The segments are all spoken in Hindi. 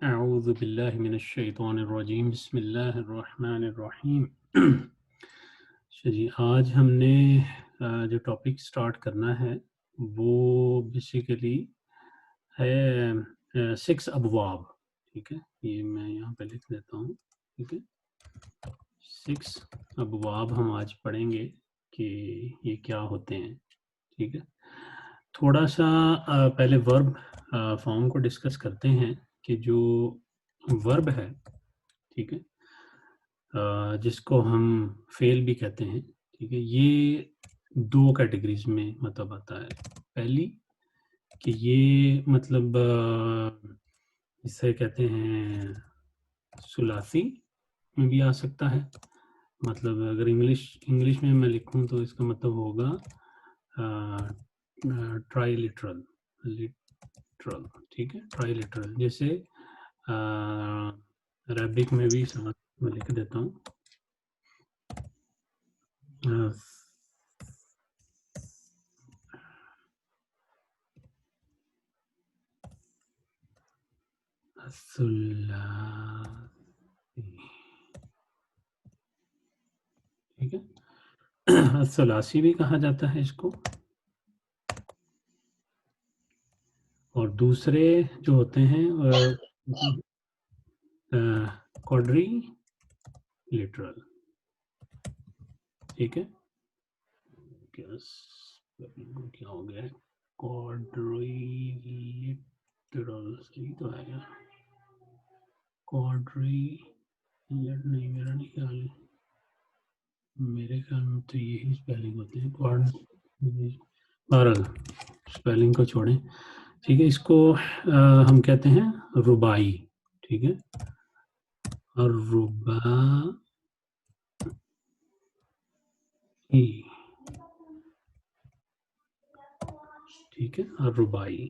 अऊज़ु बिल्लाहि मिनश शैतानिर रजीम बिस्मिल्लाहिर रहीम। जी, आज हमने जो टॉपिक स्टार्ट करना है वो बेसिकली है सिक्स अबवाब। ठीक है, ये मैं यहाँ पे लिख देता हूँ। ठीक है, सिक्स अबवाब हम आज पढ़ेंगे कि ये क्या होते हैं। ठीक है, थोड़ा सा पहले वर्ब फॉर्म को डिस्कस करते हैं कि जो वर्ब है, ठीक है, जिसको हम फेल भी कहते हैं। ठीक है, ये दो कैटेगरीज में मतलब आता है। पहली कि ये मतलब इसे कहते हैं सुलासी में भी आ सकता है। मतलब अगर इंग्लिश में मैं लिखूं तो इसका मतलब होगा ट्राइलिटरल। लिटरल, ठीक है, ट्राइलिटरल। जैसे अरबिक में भी समझ मैं लिख देता हूँ। ठीक है, सुलासी भी कहा जाता है इसको। और दूसरे जो होते हैं क्वाड्री लिटरल। ठीक है, क्या हो गया है, क्वाड्री लिटरल सही तो है यार। क्वाड्री नहीं, मेरा नहीं ख्याल, मेरे ख्याल में तो यही स्पेलिंग होते हैं बहरहाल स्पेलिंग को छोड़ें। ठीक है, इसको हम कहते हैं रुबाई। ठीक है, और रुबाई। ठीक है, और रुबाई।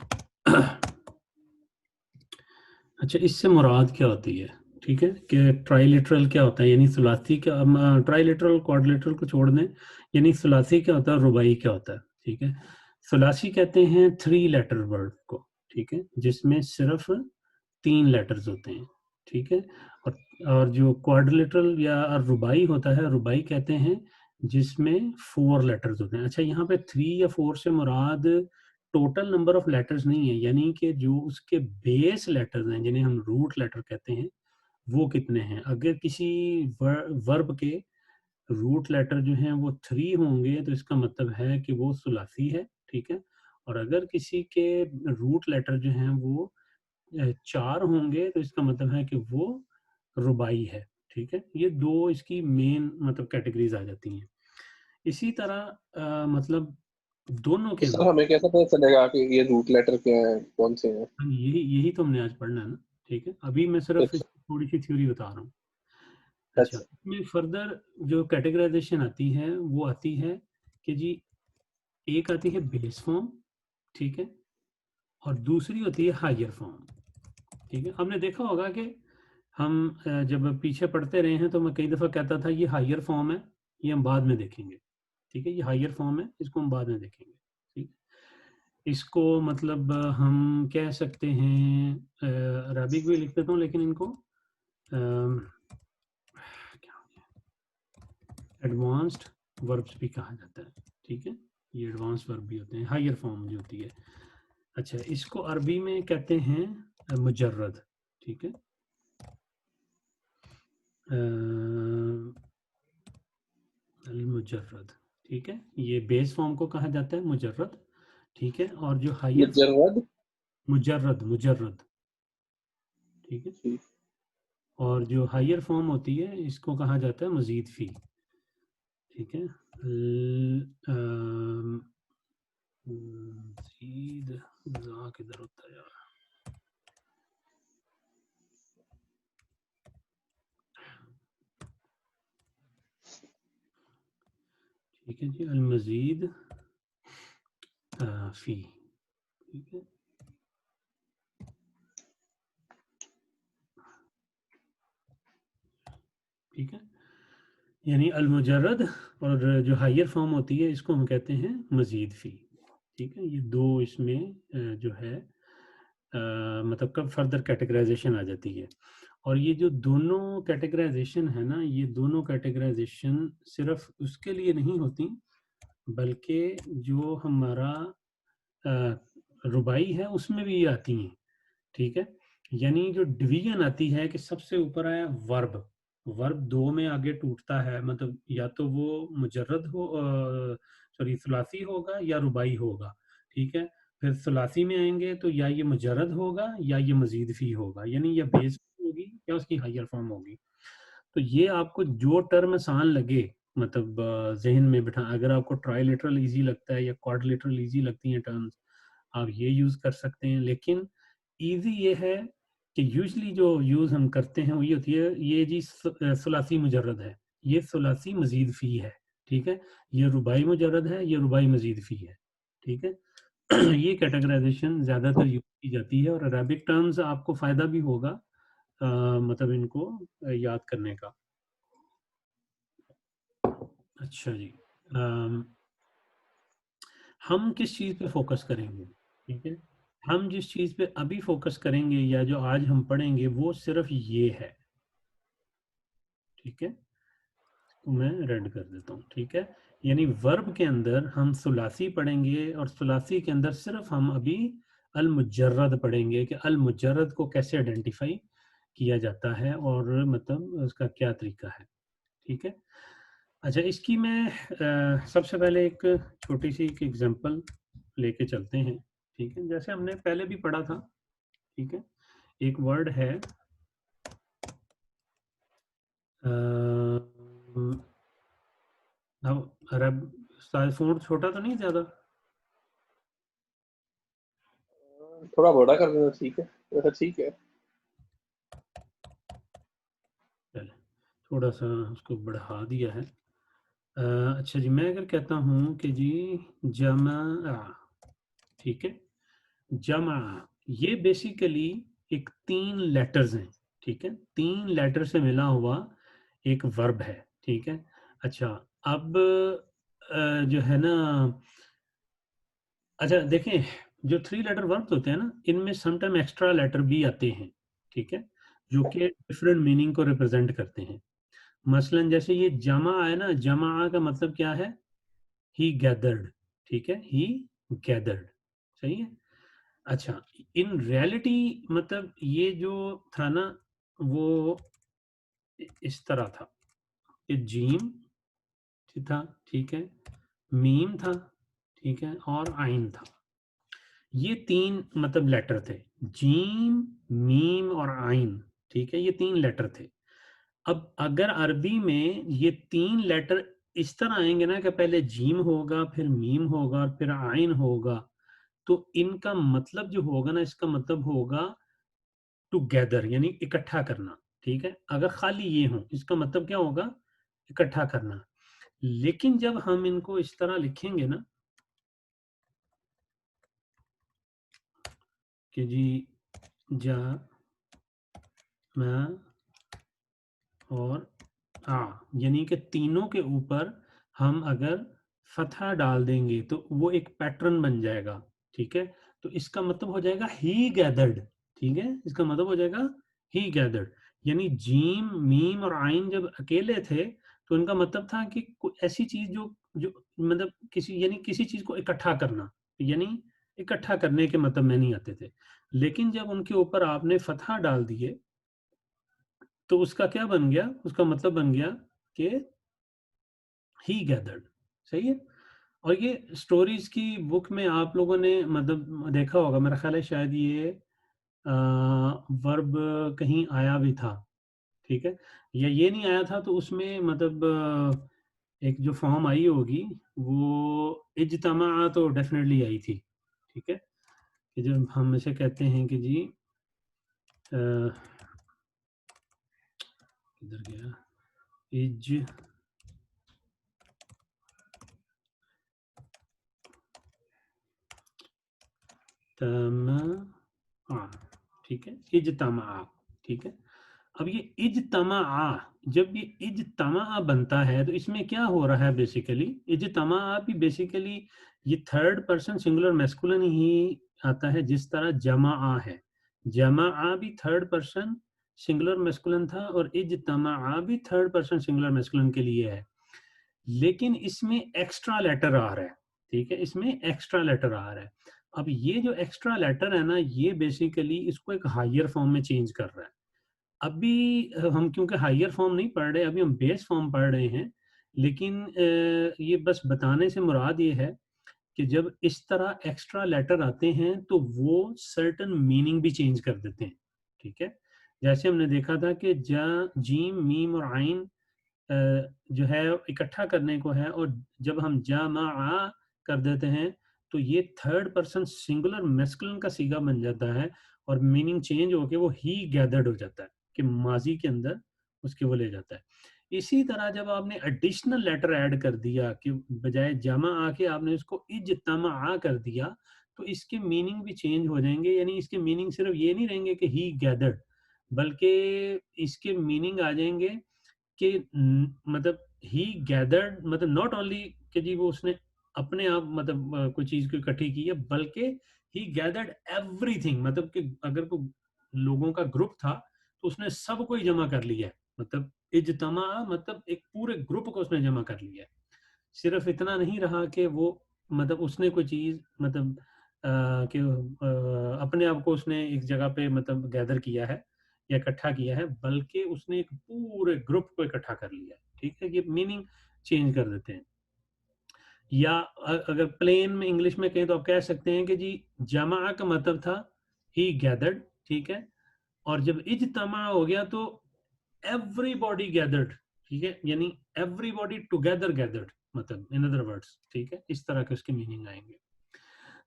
अच्छा, इससे मुराद क्या होती है? ठीक है, कि ट्राइलिटरल क्या होता है, यानी सुलासी क्या, ट्राइलिटरल क्वाड्रिलिटरल को छोड़ दें, यानी सुलासी क्या होता है, रुबाई क्या होता है। ठीक है, सुलासी कहते हैं 3 लेटर वर्ड को। ठीक है, जिसमें सिर्फ 3 लेटर्स होते हैं। ठीक है, और जो क्वाड्रिलिटरल या रुबाई होता है, रुबाई कहते हैं जिसमें 4 लेटर्स होते हैं। अच्छा, यहाँ पे 3 या 4 से मुराद टोटल नंबर ऑफ लेटर्स नहीं है, यानी कि जो उसके बेस लेटर्स हैं जिन्हें हम रूट लेटर कहते हैं वो कितने हैं। अगर किसी वर्ब के रूट लेटर जो हैं वो 3 होंगे तो इसका मतलब है कि वो सुलासी है। ठीक है, और अगर किसी के रूट लेटर जो हैं वो 4 होंगे तो इसका मतलब है कि वो रुबाई है। ठीक है, ये दो इसकी मेन मतलब कैटेगरीज आ जाती हैं। इसी तरह मतलब दोनों के सर हमें कैसे पता चलेगा कि ये रूट लेटर क्या है, कौन से हैं? यही यही तो हमने आज पढ़ना है ना। ठीक है, अभी मैं सिर्फ अच्छा थोड़ी सी थ्योरी बता रहा हूँ। अच्छा, अच्छा। इसमें फर्दर जो कैटेगराइजेशन आती है वो आती है कि जी, एक आती है बेस फॉर्म। ठीक है, और दूसरी होती है हायर फॉर्म। ठीक है, हमने देखा होगा कि हम जब पीछे पढ़ते रहे हैं तो मैं कई दफ़ा कहता था ये हायर फॉर्म है, ये हम बाद में देखेंगे। ठीक है, ये हायर फॉर्म है, इसको हम बाद में देखेंगे। ठीक, इसको मतलब हम कह सकते हैं, अरबिक भी लिख देता हूँ लेकिन इनको एडवांस्ड वर्ब्स भी कहा जाता है। ठीक है, ये एडवांस वर्ब भी होते हैं, हायर फॉर्म जो होती है। अच्छा, इसको अरबी में कहते हैं मुजर्रद। ठीक है, मुजर्रद। ठीक है, ये बेस फॉर्म को कहा जाता है मुजर्रद। ठीक है, और जो हायर फॉर्म, मुजर्रद। मुजर्रद मुजर्रद। ठीक है, ठीक। और जो हायर फॉर्म होती है इसको कहा जाता है मजीद फी। ठीक है, मजीद जा किधर होता है यार। ठीक है जी, अल मजीद फी। ठीक है, ठीक है, यानी अल मुजर्रद और जो हायर फॉर्म होती है इसको हम कहते हैं मजीद फी। ठीक है, ये दो इसमें जो है मतलब कब फर्दर कैटेगराइजेशन आ जाती है। और ये जो दोनों कैटेगराइजेशन है ना, ये दोनों कैटेगराइजेशन सिर्फ उसके लिए नहीं होती, बल्कि जो हमारा रुबाई है उसमें भी ये आती हैं, ठीक है। यानी जो डिवीजन आती है कि सबसे ऊपर आया वर्ब, वर्ब दो में आगे टूटता है, मतलब या तो वो मुजर्रद हो, सॉरी सुलासी होगा या रुबाई होगा, ठीक है। फिर सुलासी में आएंगे तो या ये मुजर्रद होगा या ये मजीद फी होगा, यानी या बेस होगी या उसकी हायर फॉर्म होगी। तो ये आपको जो टर्म आसान लगे, मतलब जहन में बिठा, अगर आपको ट्राइलिटरल इजी लगता है या क्वाड्रिलिटरल इजी लगती हैं टर्म्स, आप ये यूज कर सकते हैं। लेकिन इजी ये है कि यूजली जो यूज हम करते हैं वो ये होती है, ये जी सुलासी मुजर्रद है, ये सुलासी मजीद फी है, ठीक है। ये रुबाई मुजर्रद है, ये रुबाई मजीद फी है, ठीक है। ये कैटेगराइजेशन ज्यादातर यूज की जाती है, और अरबिक टर्म्स आपको फायदा भी होगा मतलब इनको याद करने का। अच्छा जी, हम किस चीज पे फोकस करेंगे, ठीक है। हम जिस चीज पे अभी फोकस करेंगे या जो आज हम पढ़ेंगे वो सिर्फ ये है, ठीक है। तो मैं रेड कर देता हूँ, ठीक है। यानी वर्ब के अंदर हम सुलासी पढ़ेंगे, और सुलासी के अंदर सिर्फ हम अभी अल मुजर्रद पढ़ेंगे कि अल मुजर्रद को कैसे आइडेंटिफाई किया जाता है और मतलब उसका क्या तरीका है, ठीक है। अच्छा, इसकी मैं सबसे पहले एक छोटी सी एक एग्जांपल लेके चलते हैं, ठीक है। जैसे हमने पहले भी पढ़ा था, ठीक है। एक वर्ड है अब अरब, फ़ॉन्ट छोटा तो नहीं ज़्यादा? थोड़ा बड़ा कर देना, ठीक है, वैसा ठीक है। पहले थोड़ा सा उसको बढ़ा दिया है। अच्छा जी, मैं अगर कहता हूँ कि जी जमा, ठीक है, जमा, ये बेसिकली एक 3 लेटर्स हैं, ठीक है। 3 लेटर से मिला हुआ एक वर्ब है, ठीक है। अच्छा, अब जो है ना, अच्छा देखें, जो 3 लेटर वर्ब्स होते हैं ना, इनमें समटाइम एक्स्ट्रा लेटर भी आते हैं, ठीक है, जो कि डिफरेंट मीनिंग को रिप्रेजेंट करते हैं। मसलन जैसे ये जमा है ना, जमा का मतलब क्या है, ही गैदर्ड, ठीक है, ही गैदर्ड, सही है। अच्छा, इन रियलिटी मतलब ये जो था ना, वो इस तरह था कि जीम था, ठीक है, मीम था, ठीक है, और आइन था। ये 3 मतलब लेटर थे, जीम, मीम और आइन, ठीक है, ये 3 लेटर थे। अब अगर अरबी में ये 3 लेटर इस तरह आएंगे ना कि पहले जीम होगा, फिर मीम होगा, फिर आइन होगा, तो इनका मतलब जो होगा ना, इसका मतलब होगा टुगेदर, यानी इकट्ठा करना, ठीक है। अगर खाली ये हो, इसका मतलब क्या होगा, इकट्ठा करना। लेकिन जब हम इनको इस तरह लिखेंगे ना कि जी जा, मैं और आ, यानी कि तीनों के ऊपर हम अगर फतहा डाल देंगे तो वो एक पैटर्न बन जाएगा, ठीक है। तो इसका मतलब हो जाएगा ही गैदर्ड, ठीक है, इसका मतलब हो जाएगा ही गैदर्ड। यानी जीम, मीम और आइन जब अकेले थे तो इनका मतलब था कि कोई ऐसी चीज जो जो मतलब किसी, यानी किसी चीज को इकट्ठा करना, यानी इकट्ठा करने के मतलब में नहीं आते थे। लेकिन जब उनके ऊपर आपने फतहा डाल दिए तो उसका क्या बन गया, उसका मतलब बन गया कि ही गैदर्ड, सही है। और ये स्टोरीज की बुक में आप लोगों ने मतलब देखा होगा, मेरा ख्याल है शायद ये वर्ब कहीं आया भी था, ठीक है, या ये नहीं आया था तो उसमें मतलब एक जो फॉर्म आई होगी वो इज्तमा तो डेफिनेटली आई थी, ठीक है। कि जब हम इसे कहते हैं कि जी किधर गया, इज तमा, ठीक है, इज्तमा, ठीक है। अब ये इज्तमा, जब ये इज्तमा बनता है तो इसमें क्या हो रहा है, बेसिकली इज्तमा भी बेसिकली ये थर्ड पर्सन सिंगुलर मैस्कुलिन ही आता है, जिस तरह जमा है। जमा भी थर्ड पर्सन सिंगुलर मैस्कुलिन था और इज्तमा भी थर्ड पर्सन सिंगुलर मैस्कुलिन के लिए है, लेकिन इसमें एक्स्ट्रा लेटर आ रहा है, ठीक है, इसमें एक्स्ट्रा लेटर आ रहा है। अब ये जो एक्स्ट्रा लेटर है ना, ये बेसिकली इसको एक हायर फॉर्म में चेंज कर रहा है। अभी हम क्योंकि हायर फॉर्म नहीं पढ़ रहे, अभी हम बेस फॉर्म पढ़ रहे हैं, लेकिन ये बस बताने से मुराद ये है कि जब इस तरह एक्स्ट्रा लेटर आते हैं तो वो सर्टन मीनिंग भी चेंज कर देते हैं, ठीक है। जैसे हमने देखा था कि जा, जीम, मीम और आइन जो है इकट्ठा करने को है, और जब हम जमा कर देते हैं तो ये थर्ड पर्सन सिंगुलर मैस्कुलिन का सीगा बन जाता है, और मीनिंग चेंज होके वो ही गैदर्ड हो जाता है कि माजी के अंदर उसके वो ले जाता है। इसी तरह जब आपने एडिशनल लेटर ऐड कर दिया कि बजाय जमा आके आपने उसको इज्तमा कर दिया, तो इसके मीनिंग भी चेंज हो जाएंगे। यानी इसके मीनिंग सिर्फ ये नहीं रहेंगे कि ही गैदर्ड, बल्कि इसके मीनिंग आ जाएंगे कि मतलब ही गैदर्ड, मतलब नॉट ओनली कि जी वो उसने अपने आप मतलब कोई चीज को इकट्ठी की है, बल्कि ही गैदर्ड एवरीथिंग, मतलब कि अगर कोई लोगों का ग्रुप था तो उसने सबको ही जमा कर लिया है। मतलब इज्तमा मतलब एक पूरे ग्रुप को उसने जमा कर लिया है। सिर्फ इतना नहीं रहा कि वो मतलब उसने कोई चीज मतलब कि अपने आप को उसने एक जगह पे मतलब गैदर किया है या इकट्ठा किया है, बल्कि उसने एक पूरे ग्रुप को इकट्ठा कर लिया है, ठीक है। ये मीनिंग चेंज कर देते हैं। या अगर प्लेन में इंग्लिश में कहें तो आप कह सकते हैं कि जी जमा का मतलब था ही गैदर्ड, ठीक है, और जब इज्तमा हो गया तो एवरीबॉडी गैदर्ड, ठीक है, यानी एवरीबॉडी टुगेदर गैदर्ड, मतलब इन अदर वर्ड्स, ठीक है, इस तरह के उसके मीनिंग आएंगे।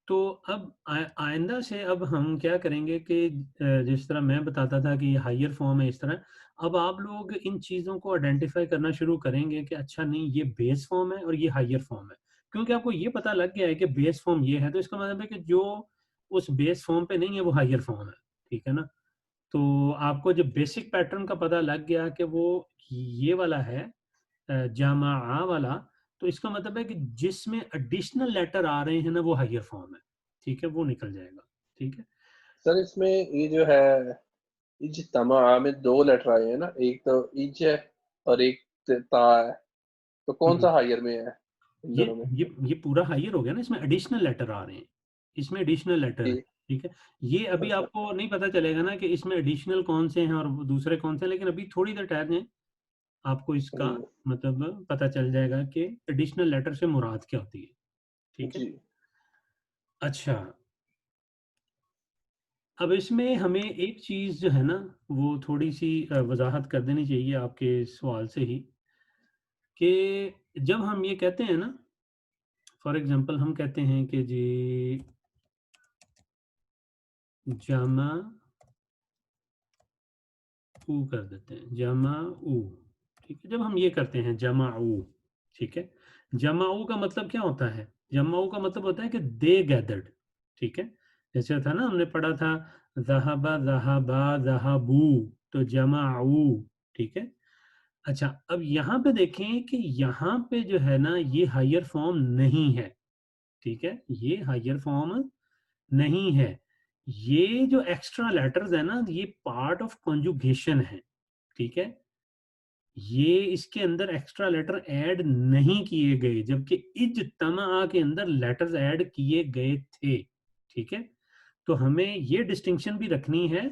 तो अब आइंदा से अब हम क्या करेंगे कि जिस तरह मैं बताता था कि ये हायर फॉर्म है, इस तरह अब आप लोग इन चीज़ों को आइडेंटिफाई करना शुरू करेंगे कि अच्छा नहीं ये बेस फॉर्म है और ये हायर फॉर्म है। क्योंकि आपको ये पता लग गया है कि बेस फॉर्म ये है, तो इसका मतलब है कि जो उस बेस फॉर्म पे नहीं है वो हायर फॉर्म है, ठीक है ना। तो आपको जब बेसिक पैटर्न का पता लग गया कि वो ये वाला है जामा वाला, तो इसका मतलब है कि जिसमें एडिशनल लेटर आ रहे हैं ना वो हायर फॉर्म है, ठीक है, वो निकल जाएगा, ठीक है। सर इसमें ये जो है इज तमा में दो लेटर आए हैं ना, एक तो इज है और एक ता है, तो कौन हम्म, सा हायर में है इन ये दोनों में? ये पूरा हायर हो गया ना, इसमें एडिशनल लेटर आ रहे हैं, इसमें एडिशनल लेटर है, जी। ठीक है। ये अभी अच्छा। आपको नहीं पता चलेगा ना कि इसमें एडिशनल कौन से हैं और दूसरे कौन से हैं, लेकिन अभी थोड़ी देर ठहर जाएं, आपको इसका जी। मतलब पता चल जाएगा कि एडिशनल लेटर से मुराद क्या होती है, ठीक है। जी। अच्छा, अब इसमें हमें एक चीज़ जो है ना वो थोड़ी सी वजाहत कर देनी चाहिए आपके सवाल से ही, कि जब हम ये कहते हैं ना, फॉर एग्जांपल हम कहते हैं कि जी जमा ऊ कर देते हैं, जमा ऊ, ठीक है। जब हम ये करते हैं जमा ऊ, ठीक है, जमा ऊ का मतलब क्या होता है? जमा ऊ का मतलब होता है कि दे गैदर्ड, ठीक है। जैसे था ना, हमने पढ़ा था जहाबा जहाबा जहाबू, तो जमा ऊ, ठीक है। अच्छा, अब यहाँ पे देखें कि यहाँ पे जो है ना ये हायर फॉर्म नहीं है, ठीक है, ये हायर फॉर्म नहीं है। ये जो एक्स्ट्रा लेटर्स है ना ये पार्ट ऑफ कॉन्जुगेशन है, ठीक है। ये इसके अंदर एक्स्ट्रा लेटर ऐड नहीं किए गए, जबकि इज्तमा के अंदर लेटर्स ऐड किए गए थे, ठीक है। तो हमें ये डिस्टिंक्शन भी रखनी है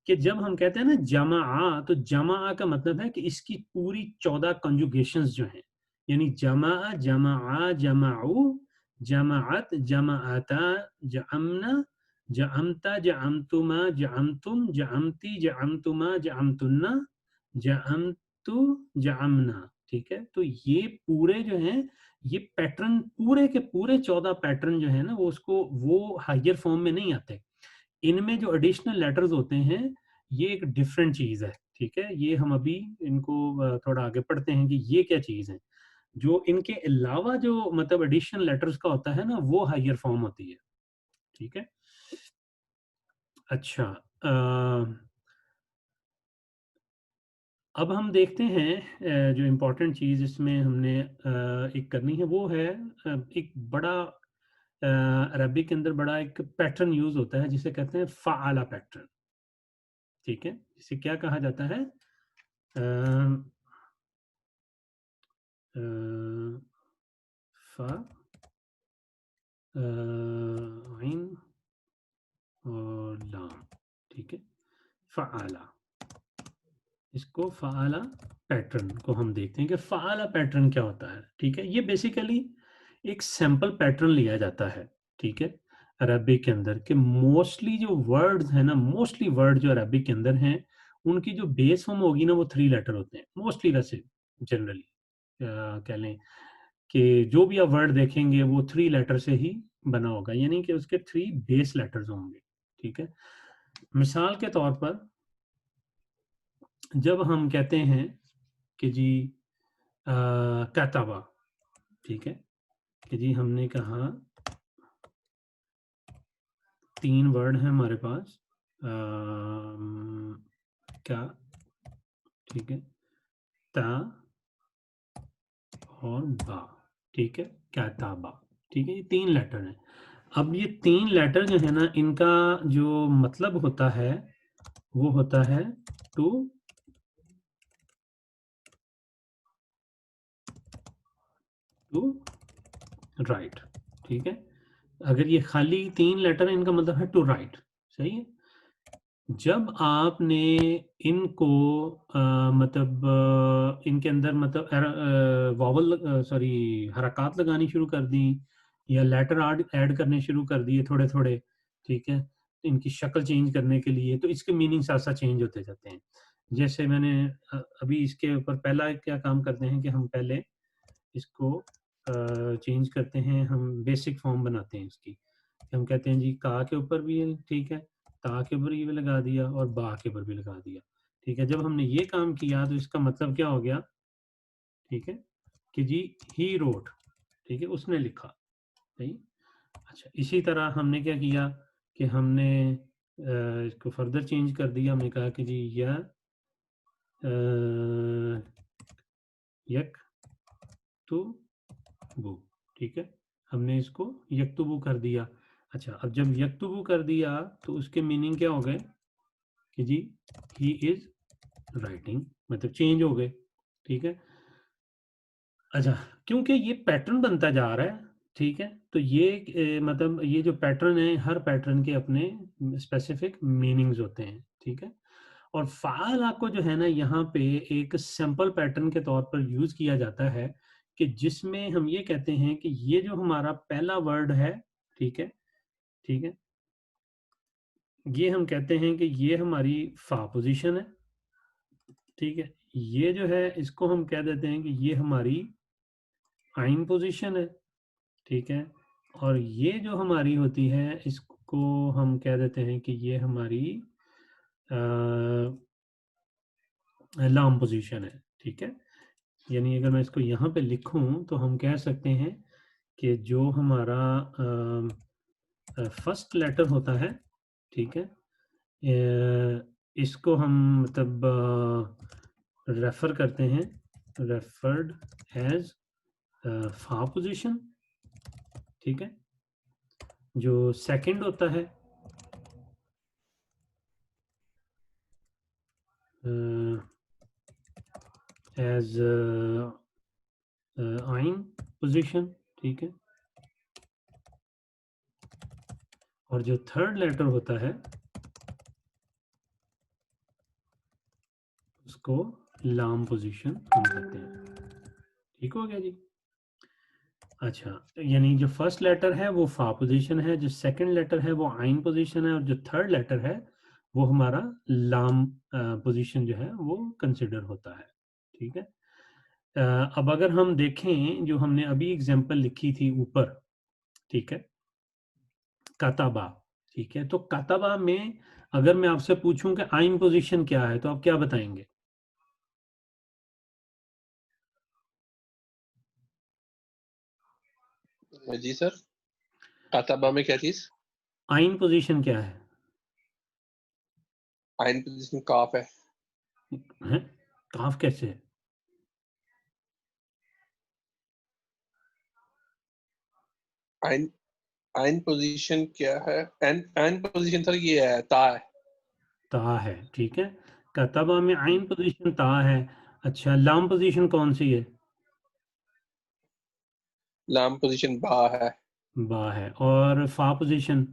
कि जब हम कहते हैं ना जमा, तो जमा का मतलब है कि इसकी पूरी 14 कंजुगेशंस जो हैं, यानी जमा, जमा, जमाऊ, जमाअत, जमाअता, जअमना, जअमता, जअमतुमा, जअमतुम, जअमती, जअमतुमा, जअमतुन्ना, जअमतु, जअमना, ठीक है। तो ये पूरे जो हैं ये पैटर्न, पूरे के पूरे 14 पैटर्न जो है ना वो उसको वो हायर फॉर्म में नहीं आते। इनमें जो एडिशनल लेटर्स होते हैं ये एक डिफरेंट चीज है, ठीक है। ये हम अभी इनको थोड़ा आगे पढ़ते हैं कि ये क्या चीज है। जो इनके अलावा जो मतलब एडिशनल लेटर्स का होता है ना वो हायर फॉर्म होती है, ठीक है। अच्छा, अब हम देखते हैं जो इम्पोर्टेंट चीज इसमें हमने एक करनी है वो है एक बड़ा अरबी के अंदर बड़ा एक पैटर्न यूज होता है जिसे कहते हैं फ़ाअला पैटर्न, ठीक है, इसे क्या कहा जाता है? फा आइन और लाम, ठीक है, फ़आला। इसको फ़आला पैटर्न को हम देखते हैं कि फ़आला पैटर्न क्या होता है, ठीक है। ये बेसिकली एक सैंपल पैटर्न लिया जाता है, ठीक है, अरबिक के अंदर के मोस्टली जो वर्ड्स हैं ना, मोस्टली वर्ड जो अरबिक के अंदर हैं, उनकी जो बेस फॉर्म होगी ना वो 3 लेटर होते हैं मोस्टली, वैसे जनरली कह लें कि जो भी आप वर्ड देखेंगे वो 3 लेटर से ही बना होगा, यानी कि उसके 3 बेस लेटर्स होंगे, ठीक है। मिसाल के तौर पर जब हम कहते हैं कि जी कतबा, ठीक है, कि जी हमने कहा 3 वर्ड हैं हमारे पास, क्या, ठीक है, ता और बा, ठीक है, कैताबा, ठीक है, ये 3 लेटर हैं। अब ये 3 लेटर जो है ना, इनका जो मतलब होता है वो होता है टू राइट, ठीक है। अगर ये खाली 3 लेटर है, इनका मतलब है टू राइट, सही है। जब आपने इनको मतलब इनके अंदर मतलब वॉवल सॉरी हरकत लगानी शुरू कर दी या लेटर ऐड करने शुरू कर दिए थोड़े थोड़े, ठीक है, इनकी शक्ल चेंज करने के लिए, तो इसके मीनिंग साथ साथ चेंज होते जाते हैं। जैसे मैंने अभी इसके ऊपर पहला क्या काम करते हैं कि हम पहले इसको चेंज करते हैं, हम बेसिक फॉर्म बनाते हैं इसकी। हम कहते हैं जी का के ऊपर भी है, ठीक है, ता के ऊपर ये भी लगा दिया और बा के ऊपर भी लगा दिया, ठीक है। जब हमने ये काम किया तो इसका मतलब क्या हो गया, ठीक है, कि जी ही रोट, ठीक है, उसने लिखा, सही। अच्छा, इसी तरह हमने क्या किया कि हमने इसको फर्दर चेंज कर दिया, हमने कहा कि जी या यक तो वो, ठीक है, हमने इसको यक्तुबु कर दिया। अच्छा, अब जब यक्तुबु कर दिया तो उसके मीनिंग क्या हो गए कि जी ही इज राइटिंग, मतलब चेंज हो गए, ठीक है। अच्छा, क्योंकि ये पैटर्न बनता जा रहा है, ठीक है, तो ये मतलब ये जो पैटर्न है, हर पैटर्न के अपने स्पेसिफिक मीनिंग्स होते हैं, ठीक है। और फ़ाल को जो है ना, यहाँ पे एक सिंपल पैटर्न के तौर पर यूज़ किया जाता है कि जिसमें हम ये कहते हैं कि ये जो हमारा पहला वर्ड है, ठीक है, ठीक है, ये हम कहते हैं कि ये हमारी फ़ा पोज़ीशन है, ठीक है। ये जो है इसको हम कह देते हैं कि ये हमारी आइन पोज़ीशन है, ठीक है। और ये जो हमारी होती है इसको हम कह देते हैं कि ये हमारी लाम पोज़ीशन है, ठीक है। यानी अगर मैं इसको यहाँ पे लिखूँ तो हम कह सकते हैं कि जो हमारा फर्स्ट लेटर होता है, ठीक है, इसको हम मतलब रेफर करते हैं, रेफर्ड एज फा पोजीशन, ठीक है। जो सेकंड होता है एज आइन पोजीशन, ठीक है। और जो थर्ड लेटर होता है उसको लाम पोजीशन हम कहते हैं, ठीक हो गया जी। अच्छा, यानी जो फर्स्ट लेटर है वो फा पोजीशन है, जो सेकंड लेटर है वो आइन पोजीशन है, और जो थर्ड लेटर है वो हमारा लाम पोजीशन जो है वो कंसिडर होता है, ठीक है। अब अगर हम देखें जो हमने अभी एग्जांपल लिखी थी ऊपर, ठीक है, कताबा, ठीक है, तो कताबा में अगर मैं आपसे पूछूं कि आइन पोजीशन क्या है तो आप क्या बताएंगे? जी सर, काताबा में क्या चीज? आइन पोजीशन क्या है? आइन पोजीशन काफ है। हैं? काफ कैसे है? आइन आइन पोजीशन क्या है? एन एन पोजीशन सर ये है, ता है। ता है, ठीक है। कतबा में आइन पोजीशन ता है। अच्छा, लाम पोजीशन कौन सी है? लाम पोजीशन बा है। बा है। और फा पोजीशन?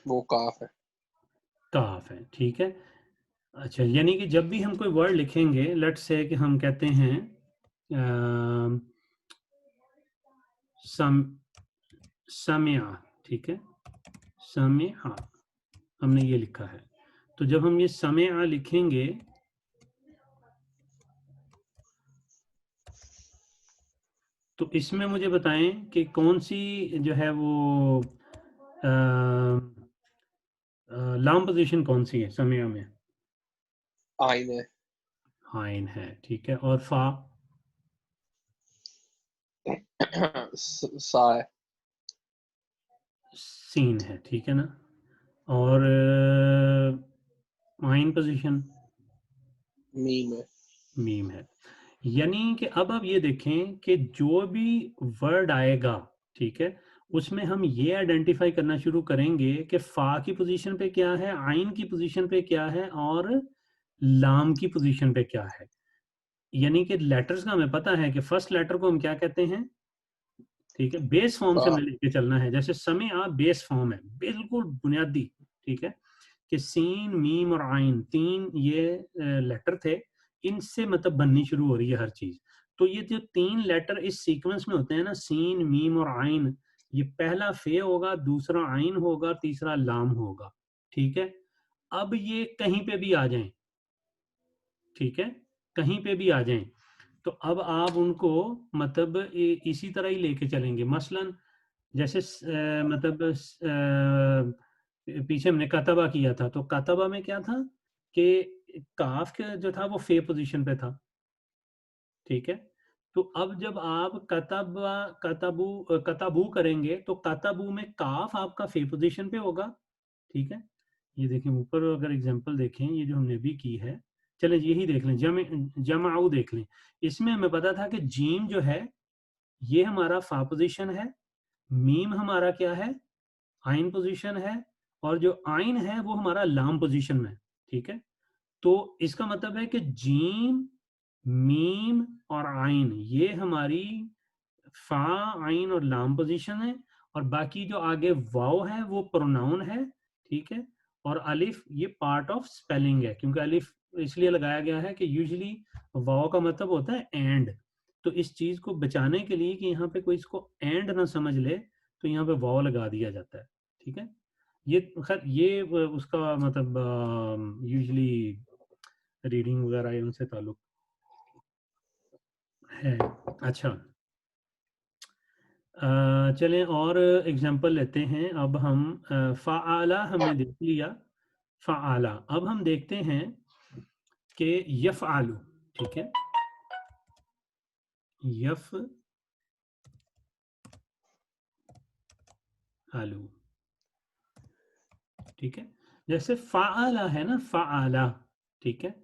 वो काफ है। काफ है, ठीक है। अच्छा, यानी कि जब भी हम कोई वर्ड लिखेंगे, लेट्स से कि हम कहते हैं सम समिया, ठीक है, समिया हमने ये लिखा है। तो जब हम ये समिया लिखेंगे तो इसमें मुझे बताएं कि कौन सी जो है वो लाम पोजीशन कौन सी है समिया में? आइन है। आइन है, ठीक है। और फा? सा है। सीन है, ठीक है ना। और आइन पोजीशन? मीम है। मीम है। यानी कि अब आप ये देखें कि जो भी वर्ड आएगा, ठीक है, उसमें हम ये आइडेंटिफाई करना शुरू करेंगे कि फा की पोजीशन पे क्या है, आइन की पोजीशन पे क्या है, और लाम की पोजीशन पे क्या है। यानी कि लेटर्स का हमें पता है कि फर्स्ट लेटर को हम क्या कहते हैं, ठीक है, बेस फॉर्म से बा। हमें लेके चलना है। जैसे समय आ बेस फॉर्म है, बिल्कुल बुनियादी, ठीक है, कि सीन मीम और आइन तीन ये लेटर थे, इनसे मतलब बननी शुरू हो रही है हर चीज। तो ये जो तीन लेटर इस सीक्वेंस में होते हैं ना, सीन मीम और आइन, ये पहला फे होगा, दूसरा आइन होगा, तीसरा लाम होगा, ठीक है। अब ये कहीं पे भी आ जाएं, ठीक है, कहीं पे भी आ जाएं, तो अब आप उनको मतलब इसी तरह ही लेके चलेंगे। मसलन जैसे मतलब पीछे हमने कतबा किया था, तो कतबा में क्या था कि काफ के जो था वो फे पोजीशन पे था, ठीक है। तो अब जब आप कतबा कतबू करेंगे तो कतबू में काफ आपका फे पोजीशन पे होगा, ठीक है। ये देखें ऊपर अगर एग्जांपल देखें, ये जो हमने भी की है, चले यही देख लें, जमाऊ देख लें। इसमें हमें पता था कि जीम जो है ये हमारा फा पोजीशन है, मीम हमारा क्या है, आइन पोजीशन है, और जो आइन है वो हमारा लाम पोजीशन में, ठीक है। तो इसका मतलब है कि जीम, मीम और आइन ये हमारी फा, आइन और लाम पोजीशन है। और बाकी जो आगे वाव है वो प्रोनाउन है, ठीक है। और अलिफ ये पार्ट ऑफ स्पेलिंग है, क्योंकि अलिफ इसलिए लगाया गया है कि यूजुअली वाव का मतलब होता है एंड। तो इस चीज को बचाने के लिए कि यहाँ पे कोई इसको एंड ना समझ ले, तो यहाँ पे वाव लगा दिया जाता है, ठीक है। ये खैर ये उसका मतलब यूजुअली रीडिंग वगैरह उनसे ताल्लुक है। अच्छा, चलें और एग्जांपल लेते हैं। अब हम फ़ाआला हमने देख लिया, फ़ाआला। अब हम देखते हैं कि यफ़आलु, ठीक है, यफ़आलु, ठीक है। जैसे फ़ाआला है ना, फ़ाआला, ठीक है।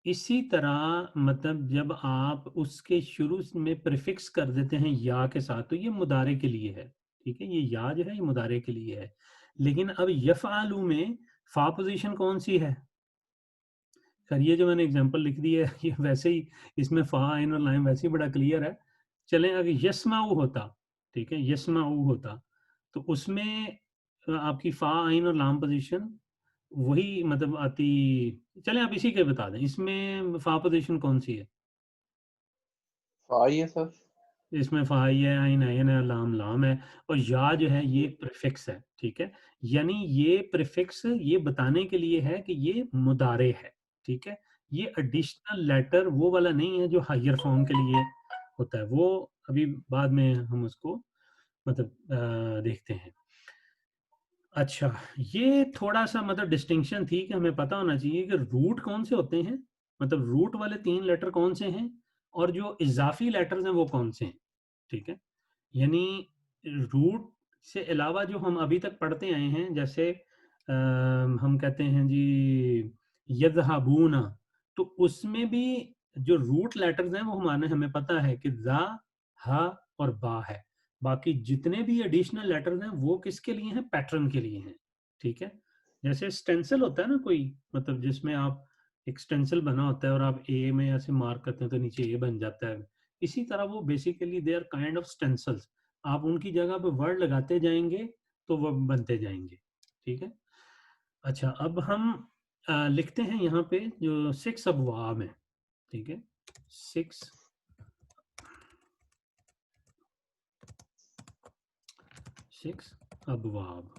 इसी तरह मतलब जब आप उसके शुरू में प्रीफिक्स कर देते हैं या के साथ, तो ये मुदारे के लिए है, ठीक है। ये या जो है ये मुदारे के लिए है। लेकिन अब यफ़आलु में फा पोजीशन कौन सी है? खैर ये जो मैंने एग्जांपल लिख दी है ये वैसे ही, इसमें फा आइन और लाइम वैसे ही बड़ा क्लियर है। चलें, अगर यस्माऊ होता, ठीक है, यस्माऊ होता, तो उसमें आपकी फा आइन और लाम पोजीशन वही मतलब आती। चलें आप इसी के बता दें, इसमें फा पोजीशन कौन सी है? फा ही है सर। इसमें फा ही है, आइन आइन है, लाम लाम है, और या जो है ये प्रीफिक्स है, ठीक है। यानी ये प्रीफिक्स ये बताने के लिए है कि ये मुदारे है, ठीक है। ये एडिशनल लेटर वो वाला नहीं है जो हायर फॉर्म के लिए होता है, वो अभी बाद में हम उसको मतलब देखते हैं। अच्छा, ये थोड़ा सा मतलब डिस्टिंक्शन थी कि हमें पता होना चाहिए कि रूट कौन से होते हैं, मतलब रूट वाले तीन लेटर कौन से हैं, और जो इजाफी लेटर्स हैं वो कौन से हैं, ठीक है। यानी रूट से अलावा जो हम अभी तक पढ़ते आए हैं, जैसे हम कहते हैं जी यज़हबूना, तो उसमें भी जो रूट लेटर्स हैं वो हमारे हमें पता है कि जा, हा और बा है। बाकी जितने भी एडिशनल लेटर्स हैं वो किसके लिए हैं? पैटर्न के लिए हैं, ठीक है। जैसे स्टेंसिल होता है ना कोई, मतलब जिसमें आप एक स्टेंसिल बना होता है और आप ए में ऐसे मार्क करते हैं तो नीचे ए बन जाता है, इसी तरह वो basically they are kind of stencils. आप उनकी जगह पे वर्ड लगाते जाएंगे तो वो बनते जाएंगे, ठीक है। अच्छा, अब हम लिखते हैं यहाँ पे जो 6 अबवाब है, ठीक है, 6 अबवाब,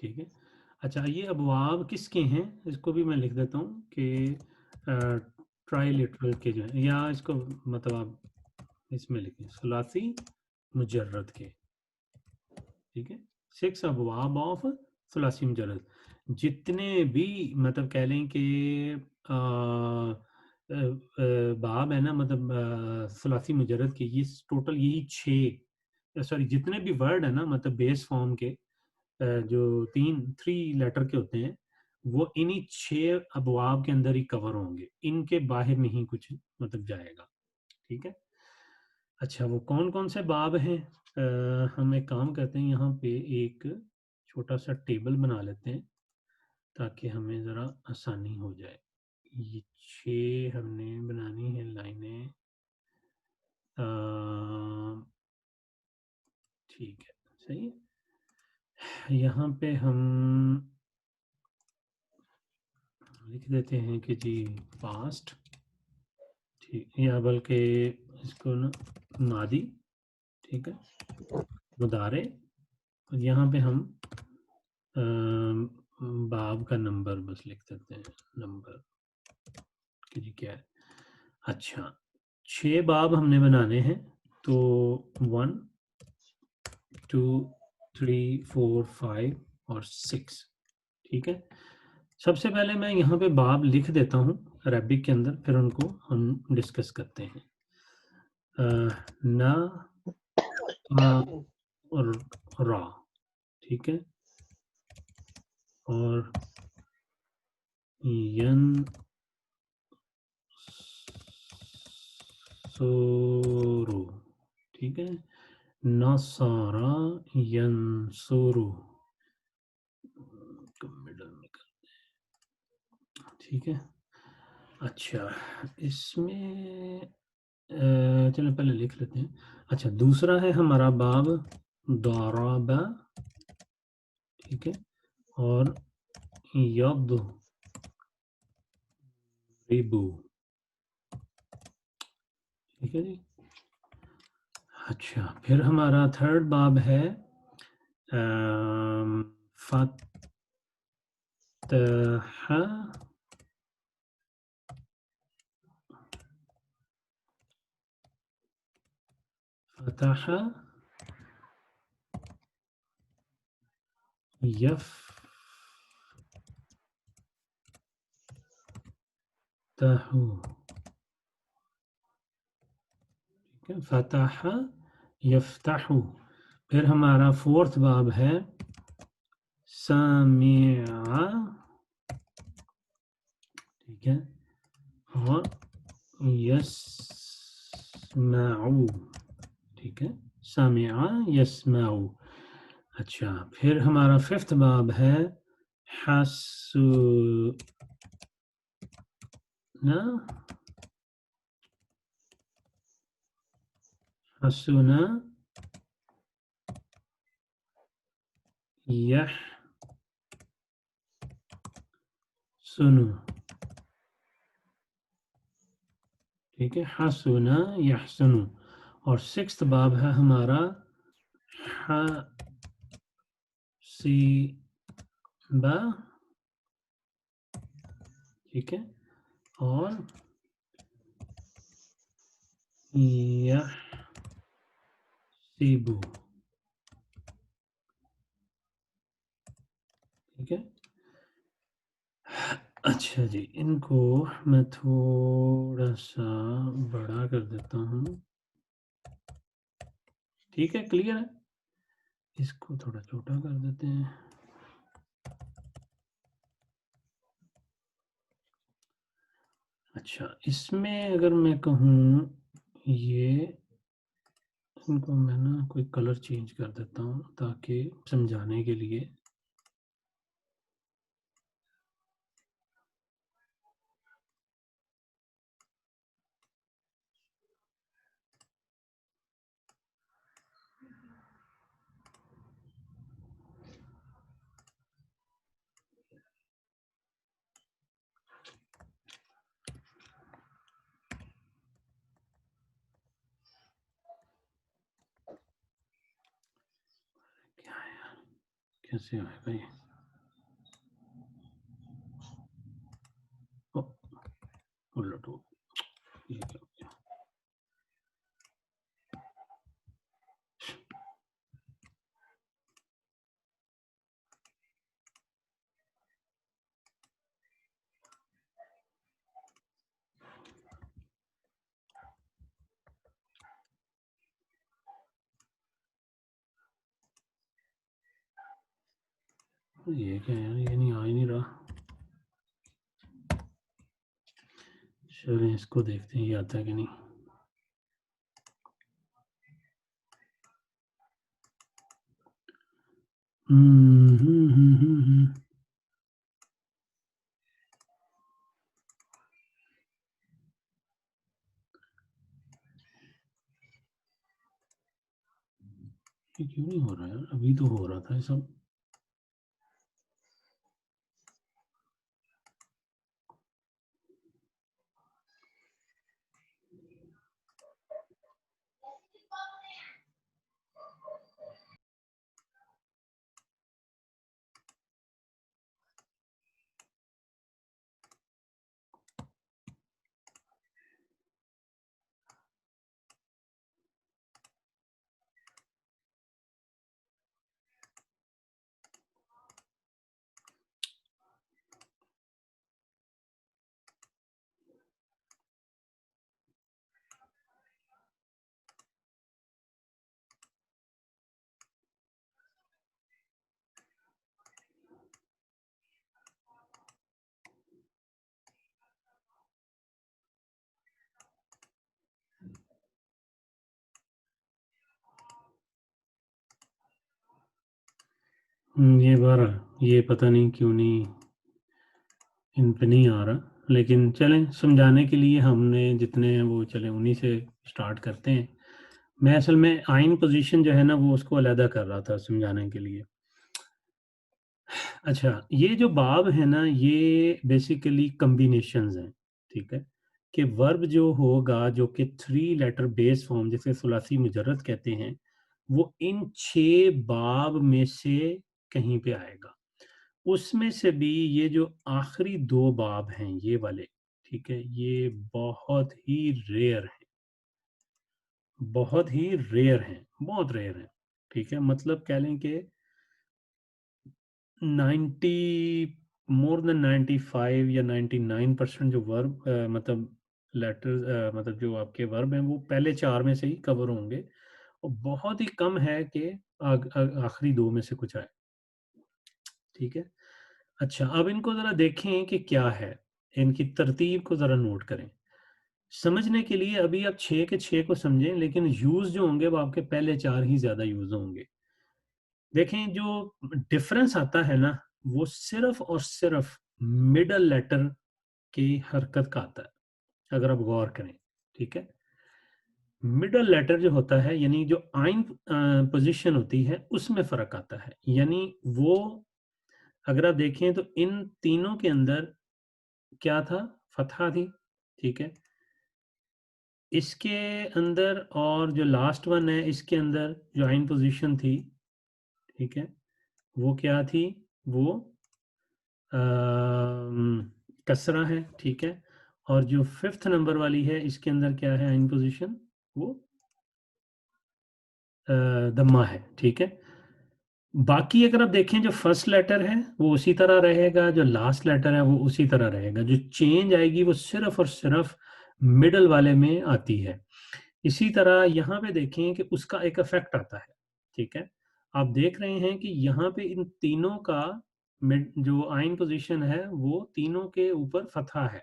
ठीक है। अच्छा, ये अबवाब किसके हैं, इसको भी मैं लिख देता हूँ कि ट्राइलिटरल के जो है, या इसको मतलब आप इसमें लिखें सुलासी मुजर्रद के, ठीक है। 6 अबवाब ऑफ सुलासी मुजर्रद, जितने भी मतलब कह लें कि बाब है ना, मतलब सुलासी मुजर्रद के, ये टोटल यही 6, सॉरी जितने भी वर्ड है ना मतलब बेस फॉर्म के, जो 3 लेटर के होते हैं, वो इन्हीं 6 अबवाब के अंदर ही कवर होंगे, इनके बाहर नहीं कुछ मतलब जाएगा, ठीक है। अच्छा, वो कौन कौन से बाब हैं, हम एक काम करते हैं, यहाँ पे एक छोटा सा टेबल बना लेते हैं ताकि हमें ज़रा आसानी हो जाए। ये 6 हमने बनानी है लाइनें, ठीक है, सही है। यहाँ पे हम लिख देते हैं कि जी पास्ट, ठीक, या बल्कि इसको ना मादी, ठीक है, मुदारे, और यहाँ पे हम बाब का नंबर बस लिख देते हैं, नंबर कि जी क्या है। अच्छा, 6 बाब हमने बनाने हैं, तो 1 2 3 4 5 और 6, ठीक है। सबसे पहले मैं यहाँ पे बाब लिख देता हूँ अरबिक के अंदर, फिर उनको हम डिस्कस करते हैं। ना और रा, ठीक है, और यन सोरो, ठीक है, नसारा यंसुरु, मिडल में कर, ठीक है। अच्छा, इसमें चलो पहले लिख लेते हैं। अच्छा, दूसरा है हमारा बाब दाराबा, ठीक है, और यद रिबू, ठीक है जी। अच्छा, फिर हमारा थर्ड बाब है फतहा, फतहा यफ्तहु, ठीक है, फतहा यफ्तहु। फिर हमारा फोर्थ बाब है समिआ, ठीक है, और यस्माउ, ठीक है, समिआ यस्माउ। अच्छा, फिर हमारा फिफ्थ बाब है हसुना, हसुना यहसुनु, ठीक है, हसुना यहसुनु। और सिक्स्थ बाब है हमारा हसीबा, ठीक है, और यहसीबु, ठीक है। अच्छा जी, इनको मैं थोड़ा सा बड़ा कर देता हूँ, ठीक है, क्लियर है। इसको थोड़ा छोटा कर देते हैं। अच्छा, इसमें अगर मैं कहूँ ये, इनको मैं ना कोई कलर चेंज कर देता हूँ ताकि समझाने के लिए। कैसे आएगा ये? उलट हो, ये क्या हो गया? ये क्या है, ये नहीं आ ही नहीं रहा। चलिए इसको देखते हैं ये आता है कि नहीं। ये क्यों नहीं हो रहा है? अभी तो हो रहा था ये सब। ये बार ये पता नहीं क्यों नहीं इन पे नहीं आ रहा, लेकिन चलें समझाने के लिए हमने जितने हैं वो चलें उन्हीं से स्टार्ट करते हैं। मैं असल में आइन पोजीशन जो है ना वो उसको अलहदा कर रहा था समझाने के लिए। अच्छा, ये जो बाब है ना ये बेसिकली कॉम्बिनेशंस हैं, ठीक है? कि वर्ब जो होगा जो कि 3 लेटर बेस फॉर्म जिसे सुलासी मुजर्रद कहते हैं, वो इन 6 बाब में से कहीं पे आएगा। उसमें से भी ये जो आखिरी 2 बाब हैं ये वाले, ठीक है? ये बहुत ही रेयर हैं, बहुत ही रेयर हैं, बहुत रेयर हैं, ठीक है? मतलब कह लें कि 90 मोर देन 95 या 99% जो वर्ब मतलब लेटर मतलब जो आपके वर्ब हैं वो पहले 4 में से ही कवर होंगे और बहुत ही कम है कि आखिरी 2 में से कुछ आए, ठीक है? अच्छा, अब इनको ज़रा देखें कि क्या है, इनकी तरतीब को ज़रा नोट करें। समझने के लिए अभी आप 6 के 6 को समझें, लेकिन यूज़ जो होंगे वो आपके पहले 4 ही ज़्यादा यूज़ होंगे। देखें जो डिफरेंस आता है ना, वो सिर्फ़ और सिर्फ़ मिडल लेटर की हरकत का आता है, अगर आप गौर करें, ठीक है? मिडल लेटर जो होता है यानी जो आइन पोज़ीशन होती है उसमें फ़र्क आता है। यानी वो अगर आप देखें तो इन तीनों के अंदर क्या था? फ़तहा थी, ठीक है? इसके अंदर और जो लास्ट वन है इसके अंदर जो आइन पोजीशन थी, ठीक है? वो क्या थी? वो कसरा है, ठीक है? और जो 5th नंबर वाली है इसके अंदर क्या है आइन पोजीशन? वो दम्मा है, ठीक है? बाकी अगर आप देखें जो फर्स्ट लेटर है वो उसी तरह रहेगा, जो लास्ट लेटर है वो उसी तरह रहेगा। जो चेंज आएगी वो सिर्फ़ और सिर्फ़ मिडल वाले में आती है। इसी तरह यहाँ पे देखें कि उसका एक इफ़ेक्ट आता है, ठीक है? आप देख रहे हैं कि यहाँ पे इन तीनों का मिड जो आइन पोज़ीशन है वो तीनों के ऊपर फ़तहा है।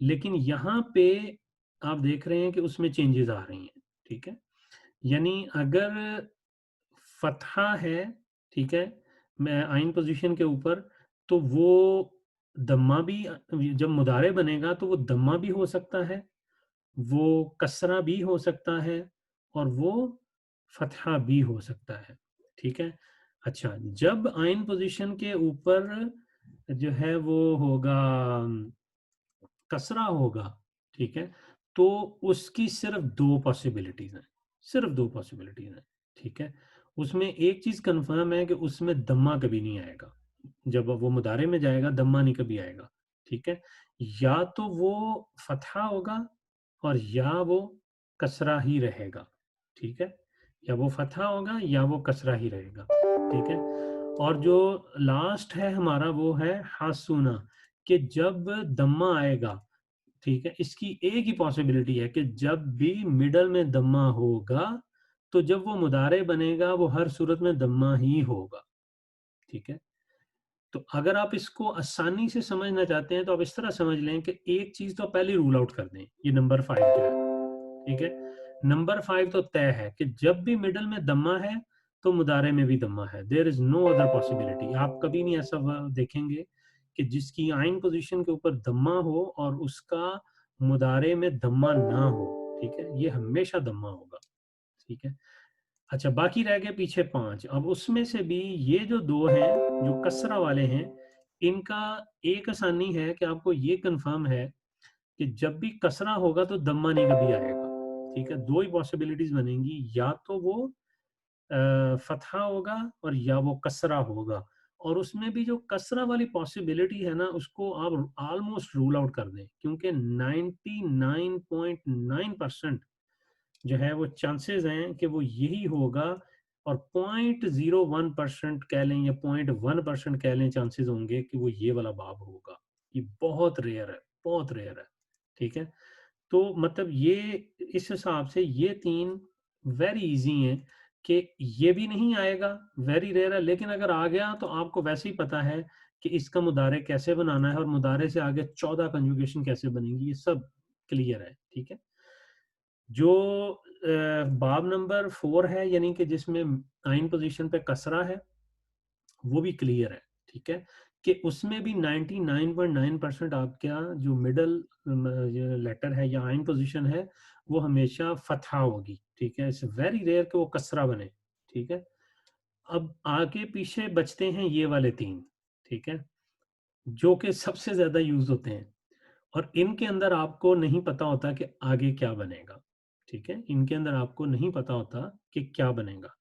लेकिन यहाँ पे आप देख रहे हैं कि उसमें चेंजेज़ आ रही हैं, ठीक है? यानी अगर फ़तहा है, ठीक है? मैं आइन पोज़ीशन के ऊपर, तो वो दम्मा भी जब मुदारे बनेगा तो वो दम्मा भी हो सकता है, वो कसरा भी हो सकता है और वो फ़तहा भी हो सकता है, ठीक है? अच्छा, जब आइन पोज़ीशन के ऊपर जो है वो होगा कसरा होगा, ठीक है? तो उसकी सिर्फ़ 2 पॉसिबिलिटीज़ हैं, सिर्फ़ 2 पॉसिबिलिटीज़ हैं, ठीक है? उसमें एक चीज कंफर्म है कि उसमें दम्मा कभी नहीं आएगा, जब वो मुदारे में जाएगा दम्मा नहीं कभी आएगा, ठीक है। या तो वो फतहा होगा और या वो कसरा ही रहेगा, ठीक है। या वो फतहा होगा या वो कसरा ही रहेगा, ठीक है। और जो लास्ट है हमारा वो है हासूना, कि जब दम्मा आएगा, ठीक है, इसकी एक ही पॉसिबिलिटी है कि जब भी मिडल में दम्मा होगा तो जब वो मुदारे बनेगा वो हर सूरत में दम्मा ही होगा, ठीक है। तो अगर आप इसको आसानी से समझना चाहते हैं तो आप इस तरह समझ लें कि एक चीज तो पहले रूल आउट कर दें, ये नंबर 5 जो है, ठीक है। नंबर 5 तो तय है कि जब भी मिडल में दम्मा है तो मुदारे में भी दम्मा है, there is no other possibility. आप कभी नहीं ऐसा देखेंगे कि जिसकी आइन पोजीशन के ऊपर दम्मा हो और उसका मुदारे में दम्मा ना हो, ठीक है, ये हमेशा दम्मा होगा, ठीक है। अच्छा, बाकी रह गए पीछे 5। अब उसमें से भी ये जो 2 हैं जो कसरा वाले हैं, इनका एक आसानी है कि आपको ये कंफर्म है कि जब भी कसरा होगा तो दम्मा नहीं कभी आएगा, ठीक है। 2 ही पॉसिबिलिटीज बनेंगी, या तो वो फतहा होगा और या वो कसरा होगा। और उसमें भी जो कसरा वाली पॉसिबिलिटी है ना, उसको आप ऑलमोस्ट रूल आउट कर दें, क्योंकि 99.9% जो है वो चांसेस हैं कि वो यही होगा। और 0.01% कह लें या 0.1% कह लें चांसेस होंगे कि वो ये वाला बाब होगा। ये बहुत रेयर है, बहुत रेयर है, ठीक है। तो मतलब ये इस हिसाब से ये 3 वेरी इजी हैं कि ये भी नहीं आएगा, वेरी रेयर है, लेकिन अगर आ गया तो आपको वैसे ही पता है कि इसका मुदारे कैसे बनाना है और मुदारे से आगे 14 कंजुगेशन कैसे बनेंगी, ये सब क्लियर है, ठीक है। जो बाब नंबर 4 है, यानी कि जिसमें आइन पोजीशन पे कसरा है, वो भी क्लियर है, ठीक है, कि उसमें भी 99.9% आपका जो मिडल लेटर है या आइन पोजीशन है वो हमेशा फतहा होगी, ठीक है। इट्स वेरी रेयर कि वो कसरा बने, ठीक है। अब आगे पीछे बचते हैं ये वाले 3, ठीक है, जो कि सबसे ज्यादा यूज होते हैं और इनके अंदर आपको नहीं पता होता कि आगे क्या बनेगा, ठीक है। इनके अंदर आपको नहीं पता होता कि क्या बनेगा।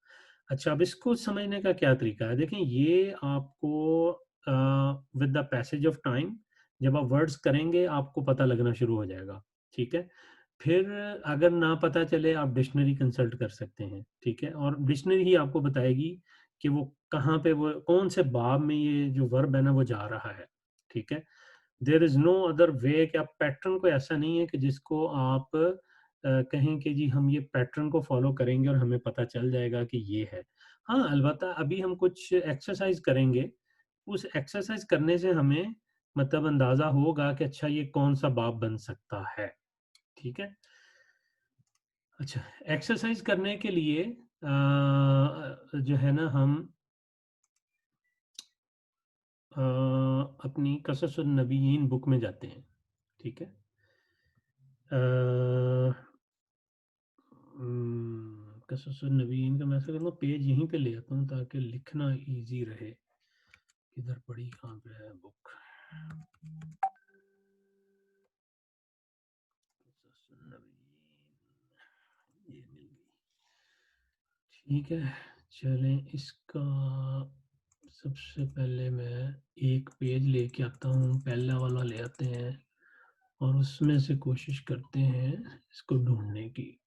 अच्छा, अब इसको समझने का क्या तरीका है, देखें, ये आपको with the passage of time जब आप वर्ड्स करेंगे आपको पता लगना शुरू हो जाएगा, ठीक है। फिर अगर ना पता चले आप डिक्शनरी कंसल्ट कर सकते हैं, ठीक है, और डिक्शनरी ही आपको बताएगी कि वो कहाँ पे, वो कौन से बाब में ये जो वर्ब है ना वो जा रहा है, ठीक है। There is no other way कि आप पैटर्न को, ऐसा नहीं है कि जिसको आप कहें कि जी हम ये पैटर्न को फॉलो करेंगे और हमें पता चल जाएगा कि ये है। हाँ, अलबत्ता अभी हम कुछ एक्सरसाइज करेंगे, उस एक्सरसाइज करने से हमें मतलब अंदाजा होगा कि अच्छा ये कौन सा बाब बन सकता है, ठीक है। अच्छा, एक्सरसाइज करने के लिए जो है ना हम अपनी कससुन नबीयीन बुक में जाते हैं, ठीक है। कससुन नबीयीन का मैं ऐसा करूँगा पेज यहीं पे ले आता हूँ ताकि लिखना इजी रहे। किधर पड़ी, कहाँ पे है बुक? कससुन नबीयीन, ये मिल गई, ठीक है। चलें, इसका सबसे पहले मैं एक पेज लेके आता हूँ, पहला वाला ले आते हैं और उसमें से कोशिश करते हैं इसको ढूंढने की।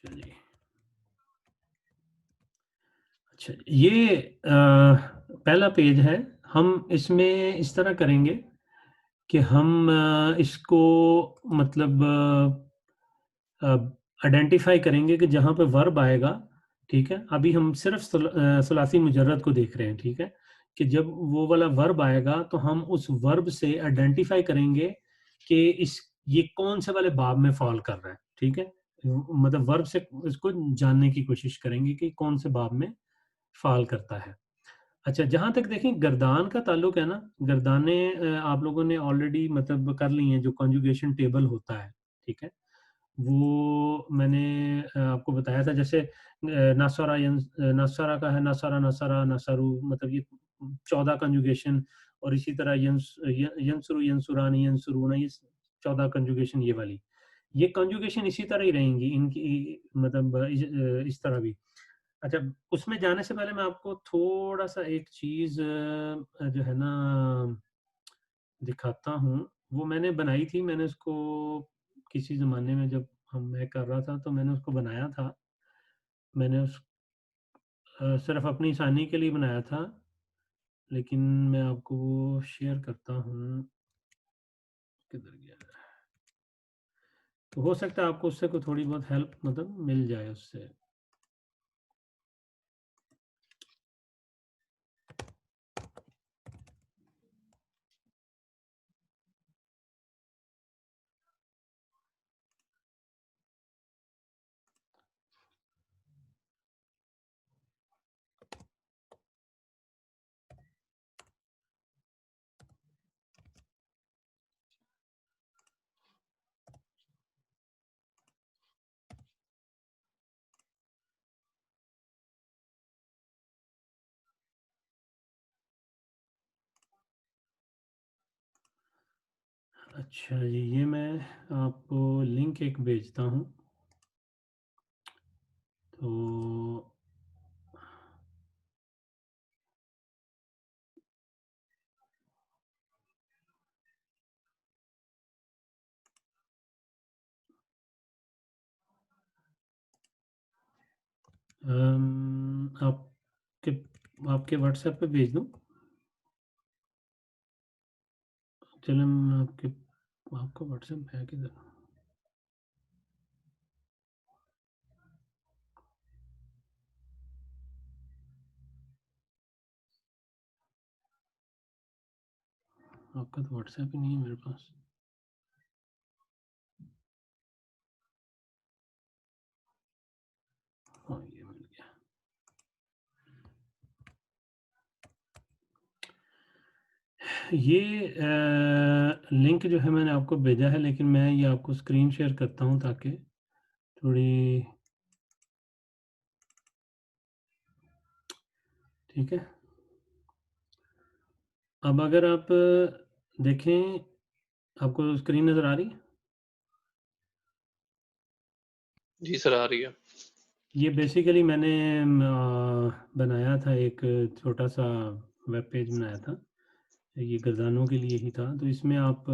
चलिए, अच्छा, ये पहला पेज है। हम इसमें इस तरह करेंगे कि हम इसको मतलब आइडेंटिफाई करेंगे कि जहाँ पे वर्ब आएगा, ठीक है। अभी हम सिर्फ सुलासी मुजर्रद को देख रहे हैं, ठीक है, कि जब वो वाला वर्ब आएगा तो हम उस वर्ब से आइडेंटिफाई करेंगे कि इस ये कौन से वाले बाब में फॉल कर रहा है, ठीक है। मतलब वर्ब से इसको जानने की कोशिश करेंगे कि कौन से बाब में फॉल करता है। अच्छा, जहाँ तक देखें गर्दान का ताल्लुक है ना, गर्दानें आप लोगों ने ऑलरेडी मतलब कर ली हैं, जो कॉन्जुगेशन टेबल होता है, ठीक है। वो मैंने आपको बताया था, जैसे नसरा का है, नसरा, नसरा, नसरू, मतलब ये 14 कंजुगेशन, और इसी तरह यंसुरु, यंसुरानी, यंसुरूना, ये 14 कंजुगेशन ये वाली। ये कंजुगेशन इसी तरह ही रहेंगी इनकी, मतलब इस तरह भी। अच्छा, उसमें जाने से पहले मैं आपको थोड़ा-सा एक चीज़ जो है ना दिखाता हूँ। वो मैंने बनाई थी, मैंने उसको किसी ज़माने में जब मैं कर रहा था तो मैंने उसको बनाया था। मैंने सिर्फ़ अपनी आसानी के लिए बनाया था, लेकिन मैं आपको वो शेयर करता हूँ। किधर गया? तो हो सकता है आपको उससे कोई थोड़ी बहुत हेल्प मतलब मिल जाए उससे। अच्छा जी, ये मैं आपको लिंक एक भेजता हूँ। तो आपके आपके व्हाट्सएप पे भेज दूँ? चलिए, मैं आपका व्हाट्सएप है किधर? आपका तो व्हाट्सएप ही नहीं है मेरे पास। हाँ, ये मिल गया। ये लिंक जो है मैंने आपको भेजा है, लेकिन मैं ये आपको स्क्रीन शेयर करता हूँ ताकि थोड़ी, ठीक है। अब अगर आप देखें, आपको स्क्रीन नज़र आ रही है? जी सर, आ रही है। ये बेसिकली मैंने बनाया था, एक छोटा-सा वेब पेज बनाया था। ये गर्दानों के लिए ही था, तो इसमें आप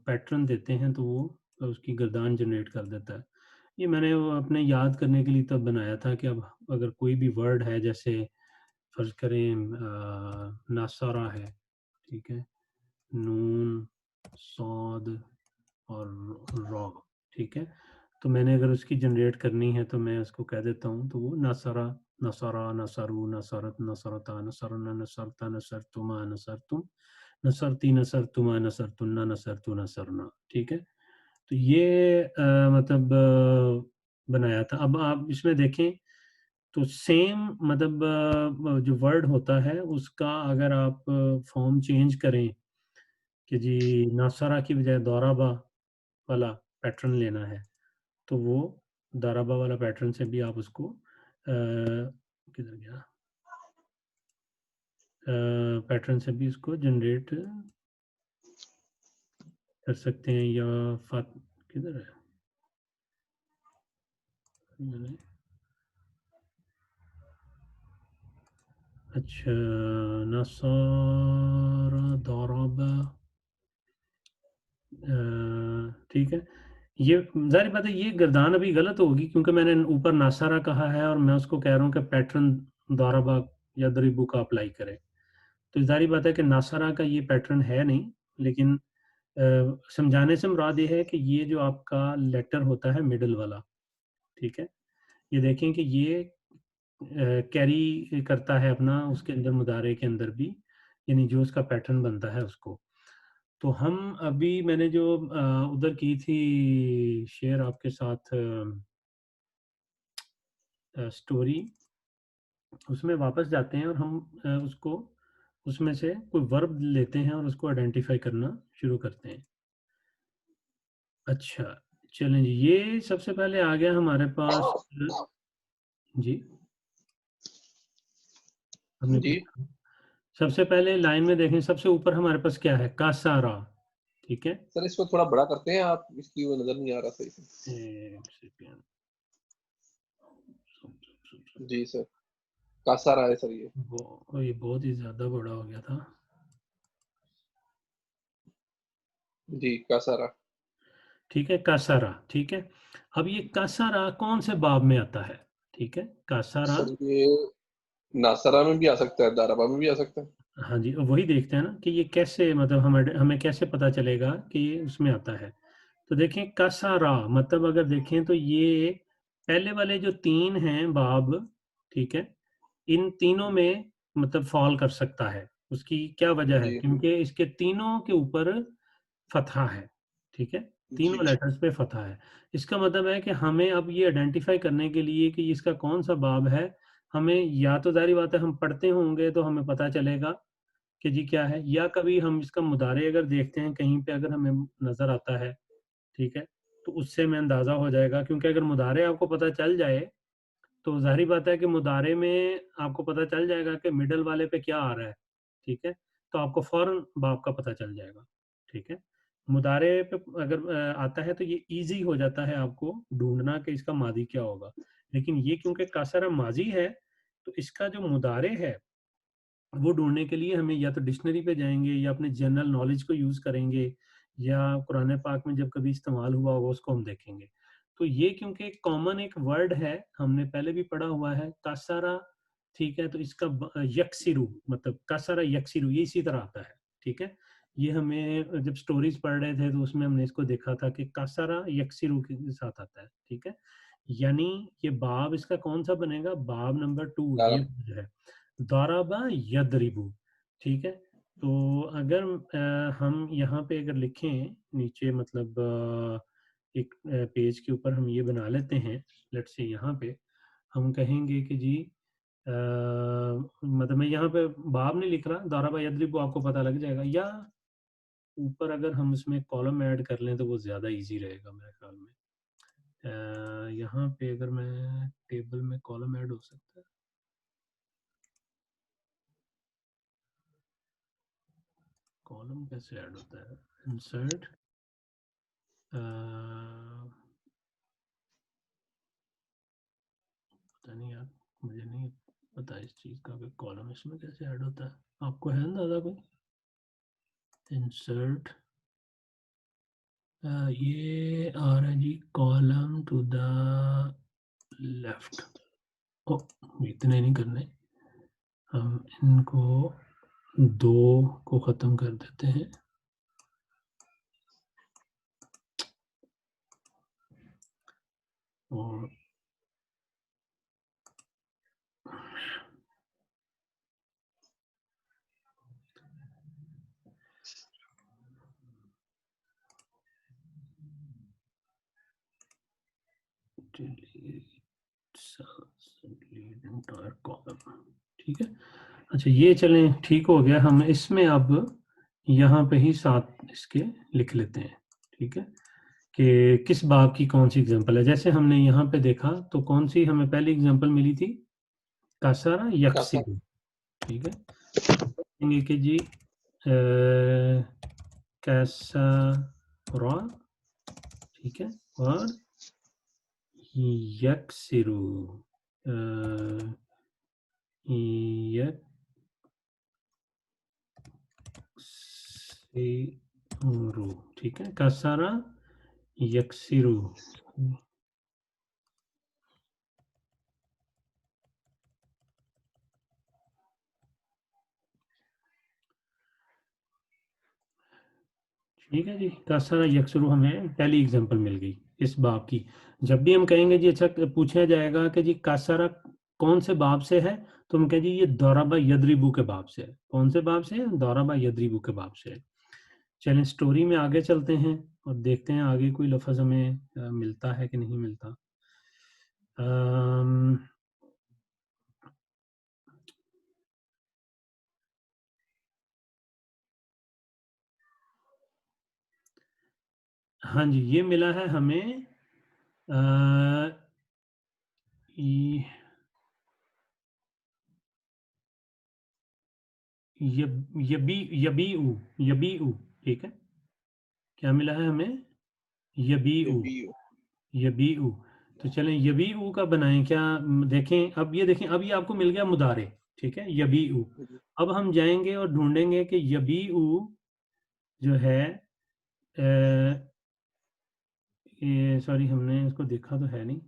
पैटर्न देते हैं तो वो उसकी गर्दान जनरेट कर देता है। ये मैंने वो अपने याद करने के लिए तब बनाया था कि अब अगर कोई भी वर्ड है, जैसे फ़र्ज़ करें नासारा है, ठीक है? नून, सॉद और रॉ, ठीक है? तो मैंने अगर उसकी जनरेट करनी है तो मैं उसको कह देता हूँ, तो वो नसरा, नसरा, नसरू, नसरत, नसरता, नसरना, नसरता, नसरतुमा, नसरतुम, नसरती, नसरतुमा, नसरतुन्ना, नसरतु, नसरना, ठीक है? तो ये मतलब बनाया था। अब आप इसमें देखें तो सेम मतलब जो वर्ड होता है उसका अगर आप फॉर्म चेंज करें कि जी नौसरा की बजाय दोराबा वाला पैटर्न लेना है, तो वो दोराबा वाला पैटर्न से भी आप उसको किधर गया? पैटर्न से भी इसको जनरेट कर सकते हैं, या फात किधर है? मैंने अच्छा, नसारा दोराबा, ठीक है। ये ज़ाहिर बात है, ये गर्दान अभी गलत होगी क्योंकि मैंने ऊपर नासारा कहा है और मैं उसको कह रहा हूँ कि पैटर्न दोराबा या दरिबू का अप्लाई करें। तो ज़ाहिर बात है कि नासारा का ये पैटर्न है नहीं, लेकिन समझाने से मुराद ये है कि ये जो आपका लेटर होता है मिडल वाला, ठीक है? ये देखें कि ये कैरी करता है अपना उसके अंदर मुदारे के अंदर भी, यानी जो उसका पैटर्न बनता है उसको। तो हम अभी मैंने जो उधर की थी शेयर आपके साथ स्टोरी, उसमें वापस जाते हैं और हम उसको उसमें से कोई वर्ब लेते हैं और उसको आइडेंटिफ़ाई करना शुरू करते हैं। अच्छा, चलें जी, ये सबसे पहले आ गया हमारे पास जी, हमने जी सबसे पहले लाइन में देखें, सबसे ऊपर हमारे पास क्या है, कासारा, ठीक है। सर, इसको थोड़ा बड़ा करते हैं आप, इसकी वो नजर नहीं आ रहा सही से। एक सेकेंड, जी सर, कासा रहा है सर ये। ये बहुत ही ज्यादा बड़ा हो गया था। जी कासा रहा। ठीक है, कासारा, ठीक है। अब ये कासारा कौन से बाब में आता है, ठीक है, कासारा। सर ये नासरा में भी आ सकता है, दाराबा में भी आ सकता है। हाँ जी, वही देखते हैं ना कि ये कैसे, मतलब हमें हमें कैसे पता चलेगा कि ये उसमें आता है। तो देखें कासारा, मतलब अगर देखें तो ये पहले वाले जो 3 हैं बाब, ठीक है, इन तीनों में मतलब फॉल कर सकता है। उसकी क्या वजह है? जी क्योंकि इसके तीनों के ऊपर फतहा है, ठीक है, जी तीनों लेटर्स पे फतहा है। इसका मतलब है कि हमें अब ये आइडेंटिफाई करने के लिए कि इसका कौन सा बाब है, हमें या तो ज़ाहिर बात है हम पढ़ते होंगे तो हमें पता चलेगा कि जी क्या है, या कभी हम इसका मुदारे अगर देखते हैं कहीं पे, अगर हमें नज़र आता है, ठीक है, तो उससे हमें अंदाज़ा हो जाएगा। क्योंकि अगर मुदारे आपको पता चल जाए तो ज़ाहिर बात है कि मुदारे में आपको पता चल जाएगा कि मिडल वाले पे क्या आ रहा है, ठीक है? तो आपको फ़ौरन बाब का पता चल जाएगा, ठीक है? मुदारे पे अगर आता है तो ये ईज़ी हो जाता है आपको ढूँढना कि इसका माज़ी क्या होगा। लेकिन ये क्योंकि कासरा माज़ी है, तो इसका जो मुदारे है, वो ढूँढने के लिए हमें या तो डिक्शनरी पे जाएँगे या अपने जनरल नॉलेज को यूज़ करेंगे, या कुरान पाक में जब कभी इस्तेमाल हुआ होगा उसको हम देखेंगे। तो ये क्योंकि एक कॉमन एक वर्ड है, हमने पहले भी पढ़ा हुआ है कासारा, ठीक है? तो इसका यकसिरु, मतलब कासारा यकसिरु, ये इसी तरह आता है, ठीक है? ये हमें जब स्टोरीज़ पढ़ रहे थे तो उसमें हमने इसको देखा था कि कासारा यकसिरु के साथ आता है, ठीक है? यानी ये बाब इसका कौन-सा बनेगा? बाब नंबर 2 ये दारा। जो है, दरबा यदरिबु, ठीक है? तो अगर हम यहाँ पे अगर लिखें नीचे, मतलब एक पेज के ऊपर हम ये बना लेते हैं, लेट्स से यहाँ पे हम कहेंगे कि जी मतलब मैं यहाँ पे बाब नहीं लिख रहा, दरबा यदरिबु आपको पता लग जाएगा, या ऊपर अगर हम इसमें कॉलम ऐड कर लें तो वो ज़्यादा ईज़ी रहेगा मेरे ख्याल में। यहाँ पे अगर मैं टेबल में कॉलम ऐड हो सकता है, कॉलम कैसे ऐड होता है? इंसर्ट, पता नहीं यार, मुझे नहीं पता इस चीज़ का कि कॉलम इसमें कैसे ऐड होता है। आपको है अंदाज़ा कोई? इंसर्ट, ये आ रहा है जी, कॉलम टू द लेफ्ट। ओ, इतने नहीं करने, हम इनको 2 को ख़त्म कर देते हैं, और एंटायर कॉलम, ठीक है। अच्छा, ये चलें, ठीक हो गया। हम इसमें अब यहाँ पे ही साथ इसके लिख लेते हैं, ठीक है, कि किस बाब की कौन सी एग्जांपल है। जैसे हमने यहाँ पे देखा तो कौन सी हमें पहली एग्जांपल मिली थी, कासारा कासा। यकसिर, ठीक है। कहेंगे कि जी कैसारा, ठीक है, और यकसिरु, यकसिरु, ठीक है, कासारा यकसिरु। ठीक है जी, कासारा यकसुरु हमें पहली एग्जांपल मिल गई इस बाब की। जब भी हम कहेंगे जी, अच्छा पूछा जाएगा कि जी कासारा कौन से बाब से है, तो हम कहें जी ये दौराबा यदरिबू के बाब से है। कौन से बाब से है? दौराबा यदरिबू के बाब से है। चलें स्टोरी में आगे चलते हैं और देखते हैं आगे कोई लफ्ज़ हमें मिलता है कि नहीं मिलता। अम, हाँ जी, ये मिला है हमें ये यबीऊ, ठीक है, क्या मिला है हमें? ये यबीऊ, भी यबीऊ। तो चलें यबीऊ का बनाएं क्या? देखें, अब ये देखें, अब ये आपको मिल गया मुदारे, ठीक है, यबीऊ। अब हम जाएंगे और ढूंढेंगे कि यबीऊ जो है, ये सॉरी हमने इसको देखा तो है नहीं,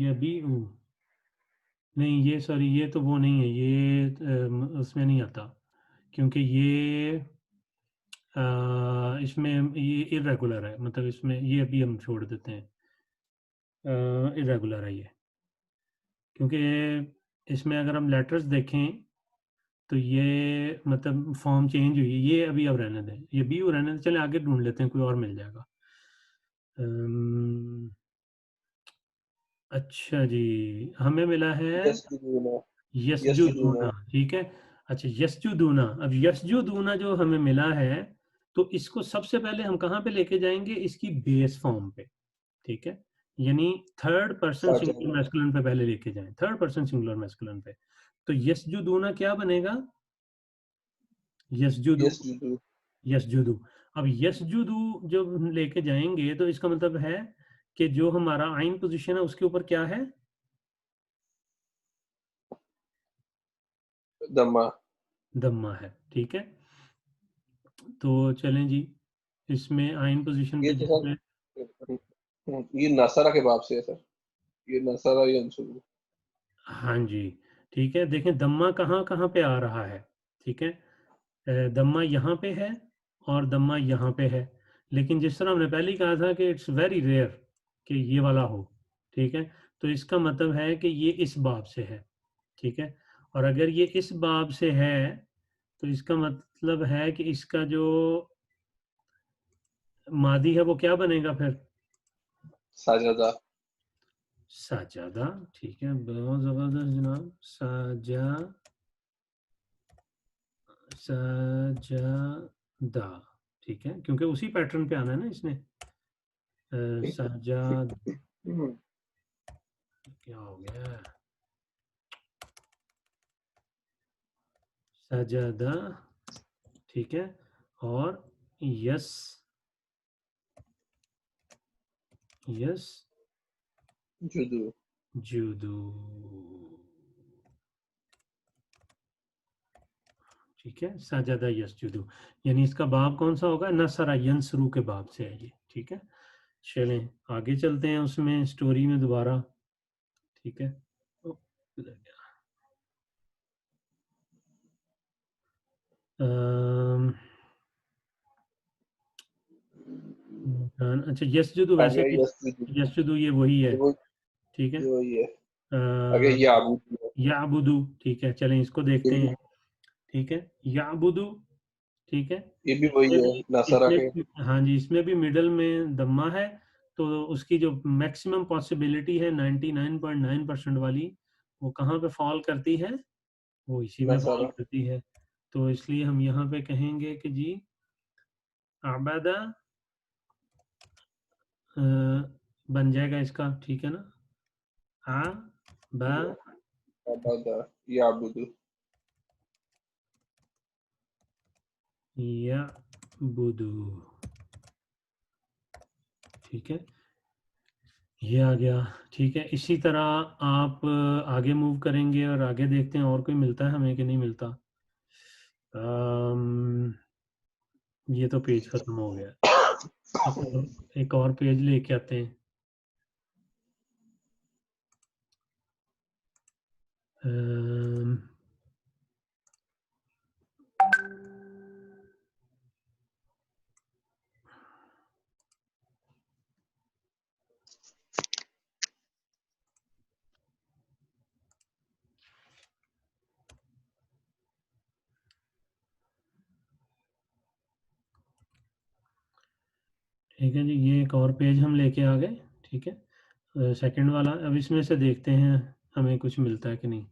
यबीऊ नहीं, ये सॉरी, ये तो वो नहीं है, ये उसमें नहीं आता, क्योंकि ये इसमें ये इरेगुलर है, मतलब इसमें ये अभी हम छोड़ देते हैं, इरेगुलर है ये, क्योंकि इसमें अगर हम लेटर्स देखें तो ये मतलब फॉर्म चेंज हुई है, ये अभी अब रहने दें, ये भी रहने दें, चले आगे ढूंढ लेते हैं, कोई और मिल जाएगा। अच्छा जी, हमें मिला है यस्जुदूना, ठीक है। अच्छा, यस्जुदूना, अब यस्जुदूना जो हमें मिला है, तो इसको सबसे पहले हम कहाँ पे लेके जाएंगे? इसकी बेस फॉर्म पे, ठीक है, यानी थर्ड पर्सन सिंगुलर मैस्कुलिन पे पहले लेके जाएं, थर्ड पर्सन सिंगुलर मैस्कुलिन पे। तो यस्जुदूना क्या बनेगा? यस्जुदू, यस्जुदू। अब यस्जुदू जब हम लेके जाएंगे तो इसका मतलब है कि जो हमारा आइन पोजीशन है उसके ऊपर क्या है? दम्मा दम्मा है, ठीक है। तो चलें जी, इसमें आइन पोजीशन ये पे तो जाते हैं। सर ये नसरा के बाब से है सर, ये नसरा यंसुरू। हाँ जी, ठीक है, देखें दम्मा कहाँ कहाँ पे आ रहा है, ठीक है, दम्मा यहाँ पे है और दम्मा यहाँ पे है, लेकिन जिस तरह हमने पहले ही कहा था कि इट्स वेरी रेयर कि ये वाला हो, ठीक है। तो इसका मतलब है कि ये इस बाब से है, ठीक है, और अगर ये इस बाब से है तो इसका मतलब है कि इसका जो मादी है वो क्या बनेगा फिर? साजदा साजादा, ठीक है, बहुत जबरदस्त जनाब, साजादा, ठीक है, क्योंकि उसी पैटर्न पे आना है ना इसने। साजाद, क्या हो गया? साजादा, ठीक है, और यस, यस जुदू जुदू, ठीक है, साजादा यस्जुदू, यानी इसका बाब कौन सा होगा? नसरा यंसरू के बाब से है ये, ठीक है। चलें आगे चलते हैं उसमें स्टोरी में दोबारा, ठीक है। ओ, किधर गया? अच्छा, यस्जुदू आगे वैसे भी, यस जुदू, यस्जुदू ये वही है, वो ठीक है। ये वही है। आगे याबूद है, याबुदू, ठीक है, चलें इसको ये देखते भी हैं, ठीक है, याबुदू, ठीक है। ये भी वही इसमें है भी, नसरा के। हाँ जी, इसमें भी मिडल में दम्मा है, तो उसकी जो मैक्सिमम पॉसिबिलिटी है 99.9% वाली, वो कहाँ पे फॉल करती है? वो इसी में फॉल नसरा करती है। तो इसलिए हम यहाँ पे कहेंगे कि जी आबादा बन जाएगा इसका, ठीक है ना, आ बा आबादा याबूदू। या बुदू, ठीक है, ये आ गया, ठीक है। इसी तरह आप आगे मूव करेंगे और आगे देखते हैं और कोई मिलता है हमें कि नहीं मिलता। अम, ये तो पेज खत्म हो गया, एक और पेज लेके आते हैं। अम, ठीक है जी, ये एक और पेज हम लेके आ गए, ठीक है, सेकंड वाला। अब इसमें से देखते हैं हमें कुछ मिलता है कि नहीं।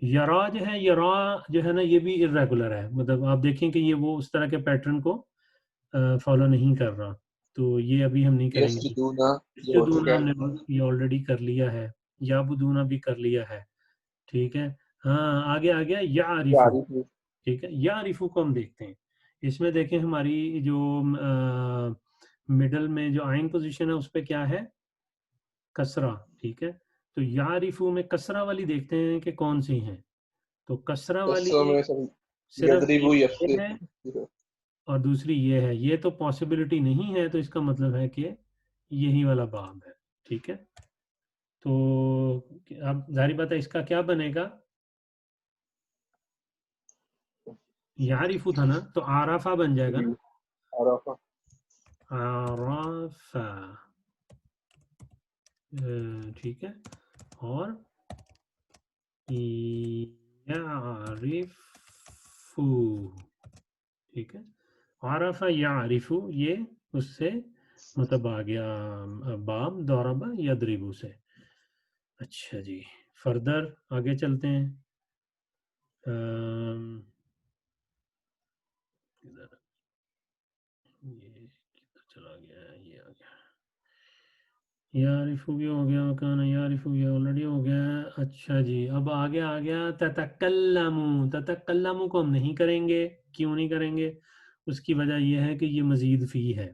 यरा जो है, यरा जो है ना, ये भी इरेगुलर है, मतलब आप देखें कि ये वो उस तरह के पैटर्न को फॉलो नहीं कर रहा, तो ये अभी हम नहीं करेंगे। यस्जुदूना ये हो यस्जुदूना चुका है। हमने ये ऑलरेडी कर लिया है, याबुदूना भी कर लिया है, ठीक है। हाँ, आगे आ गया यारिफू, यारिफू ठीक है। यारिफू को हम देखते हैं, इसमें देखें हमारी जो मिडल में जो आइन पोजीशन है उस पे क्या है, कसरा, ठीक है। तो यारिफू में कसरा वाली देखते हैं कि कौन सी है, तो कसरा वाली कसरों में सब सिर्फ यदरिबु एक ये है यफ्तिहु। और दूसरी ये है, ये तो पॉसिबिलिटी नहीं है, तो इसका मतलब है कि यही वाला बाब है, ठीक है। तो अब जाहिर बात है इसका क्या बनेगा, यारिफू था ना, तो आराफा बन जाएगा जी ना, अरफा आराफा, ठीक है। और यारिफू, ठीक है। आरफा यारिफू, ये उससे मतलब आ गया बाब दौरबा यदरिबू से। अच्छा जी, फर्दर आगे चलते हैं। किधर, ये किधर चला गया है, ये आ गया, यारिफू भी हो गया, मकान यारिफू ये ऑलरेडी हो गया है। अच्छा जी, अब आगे आ गया ततकल्लमू, ततकल्लमू को हम नहीं करेंगे, क्यों नहीं करेंगे, उसकी वजह यह है कि ये मजीद फी है,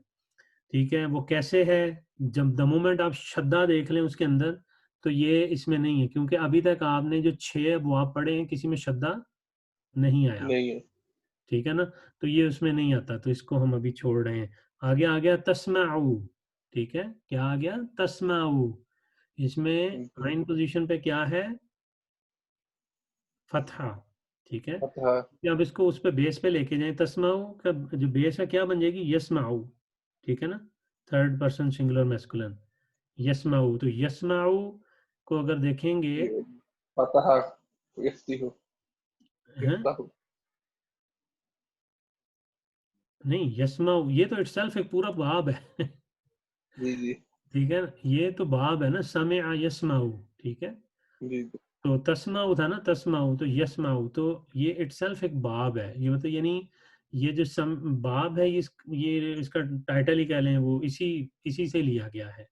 ठीक है। वो कैसे है, जब द मोमेंट आप शद्दा देख लें उसके अंदर, तो ये इसमें नहीं है, क्योंकि अभी तक आपने जो 6 अबवाब पढ़े हैं किसी में शद्दा नहीं आया, नहीं है। ठीक है ना, तो ये उसमें नहीं आता, तो इसको हम अभी छोड़ रहे हैं। आगे आ गया तस्माऊ, ठीक है, क्या आ गया, तस्माऊ, इसमें जी आइन पोजीशन पे क्या है, फतहा, ठीक है। फतहा कि अब इसको उस पे बेस पे लेके जाएं, तस्माऊ का जो बेस है क्या बन जाएगी, यस्माऊ, ठीक है ना, थर्ड पर्सन सिंगुलर मैस्कुलिन, यस्माऊ, तो यस्माऊ को अगर देखेंगे, ये फतहा यफ्तिहु हैं, यफ्ताहु। नहीं यस्माऊ ये तो इटसेल्फ एक पूरा बाब है जी जी ठीक है, ये तो बाब है ना, समिआ यस्माऊ, ठीक है। जी जी तो तस्माऊ था ना, तस्माऊ तो यस्माऊ, तो ये इटसेल्फ एक बाब है, ये मतलब यानी ये जो सम बाब है, ये इसका टाइटल ही कह लें, वो इसी इसी से लिया गया है,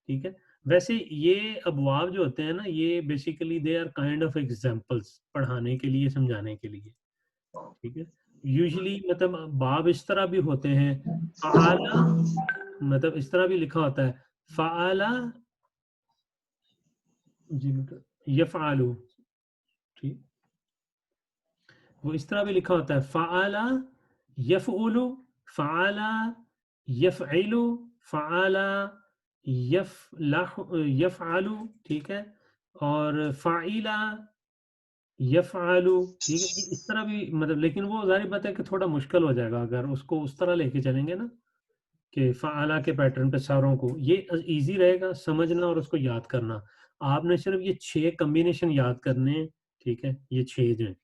ठीक है। वैसे ये अबवाब जो होते हैं ना, ये basically they are kind of examples, पढ़ाने के लिए, समझाने के लिए, ठीक है। यूजुअली मतलब बाब इस तरह भी होते हैं, फ़आला, मतलब इस तरह भी लिखा होता है, फ़आला, जी यफ़आलु, ठीक, वो इस तरह भी लिखा होता है, फ़आला यफ़उलु, फ़आला यफ़इलु, फ़आला यफ़अलु, ठीक है। और फ़ाइला यफ़अलु, ठीक है, ये इस तरह भी मतलब, लेकिन वो ज़ाहिर बात है कि थोड़ा मुश्किल हो जाएगा अगर उसको उस तरह लेके चलेंगे ना, कि फ़आला के पैटर्न पे सारों को, ये ईज़ी रहेगा समझना और उसको याद करना। आपने सिर्फ ये 6 कॉम्बिनेशन याद करने हैं, ठीक है, ये 6 जो हैं,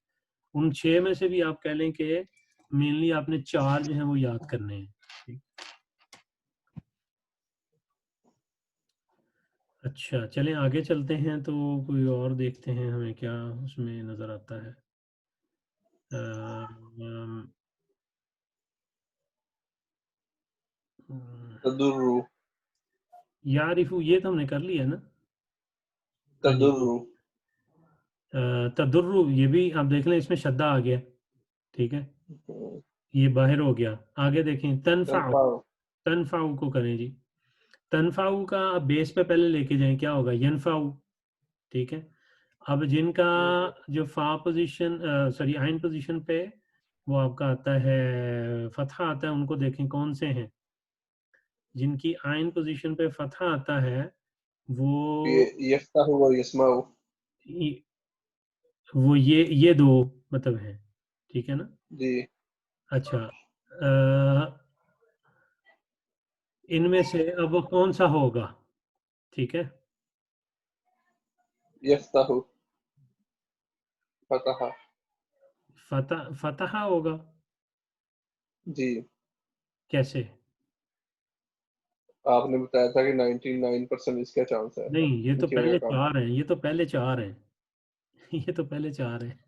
उन 6 में से भी आप कह लें कि मेनली आपने 4 जो हैं वो याद करने हैं, ठीक। अच्छा, चलें आगे चलते हैं, तो कोई और देखते हैं हमें क्या उसमें नज़र आता है। अम, तदुर्रु यारिफू ये तो हमने कर लिया ना, हाँ जी। तदुर्रु तदुर्रु ये भी आप देख लें, इसमें शद्दा आ गया, ठीक है, ये बाहर हो गया। आगे देखें तनफाउ, तनफाउ तनफाउ को करें जी, तनफाउ का आप बेस पे पहले लेके जाएं, क्या होगा, यनफाउ, ठीक है। अब जिनका जो फा पोजीशन, सॉरी आइन पोजीशन पे वो आपका आता है, फतहा आता है, उनको देखें कौन से हैं, जिनकी आइन पोजीशन पे फतहा आता है, वो ये यफ्ताहु और यस्माउ। वो ये दो मतलब हैं, ठीक है ना। जी अच्छा, इनमें से अब वो कौन सा होगा, ठीक है, यफ्ताहु फतहा। फतहा होगा, जी कैसे, आपने बताया था कि 99% इसका चांस है नहीं, ये तो नीचे पहले का। 4 हैं, ये तो पहले 4 हैं। ये तो पहले 4 हैं।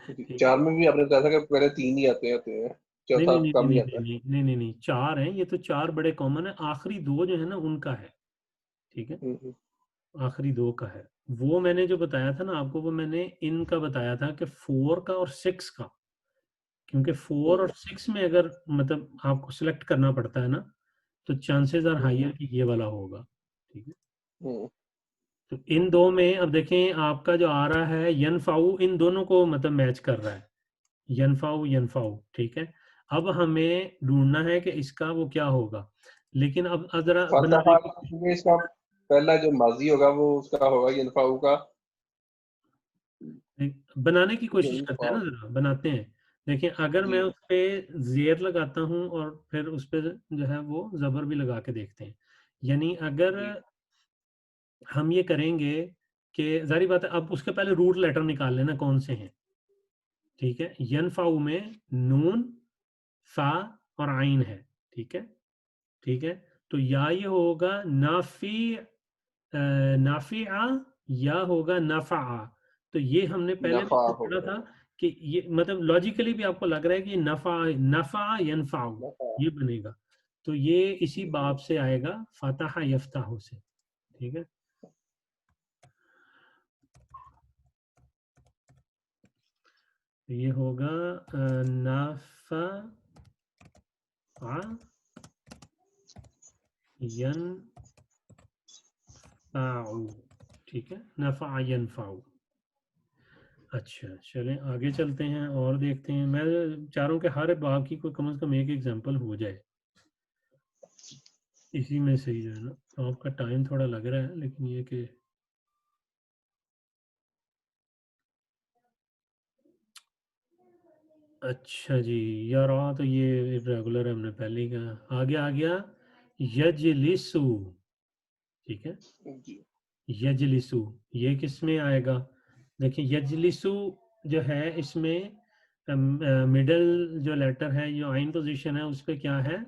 ठीक है। 4 में भी आपने बताया था कि पहले 3 ही आते हैं, नहीं चौथा नहीं नहीं कम ही नहीं आता नहीं है। नहीं नहीं नहीं नहीं, 4 हैं, ये तो 4 बड़े कॉमन है, आखिरी 2 जो है ना उनका है। ठीक है, हम्म। आखिरी 2 का है। वो मैंने जो बताया था ना आपको, वो मैंने इनका बताया था कि 4 का और 6 का, क्योंकि 4 और हम्म। 6 में अगर मतलब आपको सिलेक्ट करना पड़ता है ना, तो चांसेस आर हम्म। हायर कि ये वाला होगा। ठीक है, हम्म। तो इन दो में अब देखें आपका जो आ रहा है यनफाउ, इन दोनों को मतलब मैच कर रहा है, यनफाउ यनफाउ। ठीक है, अब हमें ढूंढना है कि इसका वो क्या होगा, लेकिन अब जरा बनाने फतहा, की क्योंकि इसका पहला जो माजी होगा वो उसका होगा यनफाऊ का। बनाने की कोशिश करते हैं ना, यनफाऊ। जरा बनाते हैं। देखिए अगर जी। मैं उस पे जेर लगाता हूँ और फिर उस पे जो है वो जबर भी लगा के देखते हैं, यानी अगर जी। हम ये करेंगे कि जारी बात है, अब उसके पहले रूट लेटर निकाल लेना कौन से हैं। ठीक है, यनफाउ में नून, फा और आइन है। ठीक है, ठीक है, तो या ये होगा नाफी, नाफिआ, या होगा नफा। तो ये हमने पहले भी नफा इसमें पढ़ा होगा। था कि ये मतलब लॉजिकली भी आपको लग रहा है कि नफा, नफा यनफाउ नफा। ये बनेगा। तो ये इसी जी। बाब से आएगा, फतह यफ्ताहु से। ठीक है, तो ये होगा नफा यनफाउ। ठीक है, नफा यनफाउ। अच्छा चलें आगे चलते हैं और देखते हैं, मैं चारों के हर बाब की कोई कम से कम एक एग्जांपल हो जाए इसी में से ही, जो है ना। तो आपका टाइम थोड़ा लग रहा है, लेकिन ये कि अच्छा जी, यार तो ये रेगुलर है, हमने पहले ही कहा। आगे आ गया यजलिसु। ठीक है, जी। यजलिसु, ये किस में आएगा? देखिए यजलिसु जो है इसमें मिडल जो लेटर है, जो आइन पोजीशन है, उस पे क्या है?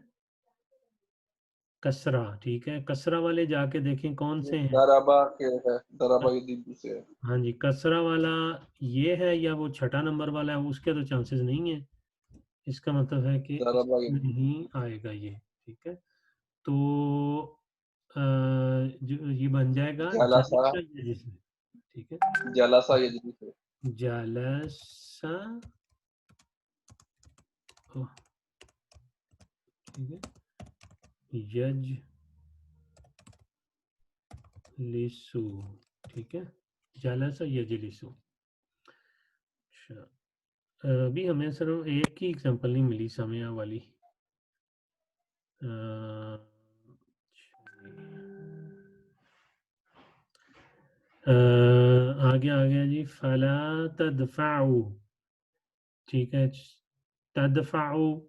कसरा। ठीक है, कसरा वाले जाके देखें कौन ये से हैं। दराबा के है, दराबा ये दीदू से है। हाँ जी, कसरा वाला ये है, या वो छठा नंबर वाला है, उसके तो चांसेस नहीं है। इसका मतलब है कि दराबा ये इसमें नहीं आएगा ये। ठीक है, तो जो ये बन जाएगा जलासा, जलसा ये जिसमें। ठीक है, जलासा ये दीदू से। जलसा। ओह, ठीक है, यज लिसु। ठीक है, जलसा यजलिसु। अच्छा, अभी हमें सिर्फ एक ही एग्जांपल नहीं मिली समय वाली। अ, आगे आ गया जी, फला तदफाउ। ठीक है, तदफाउ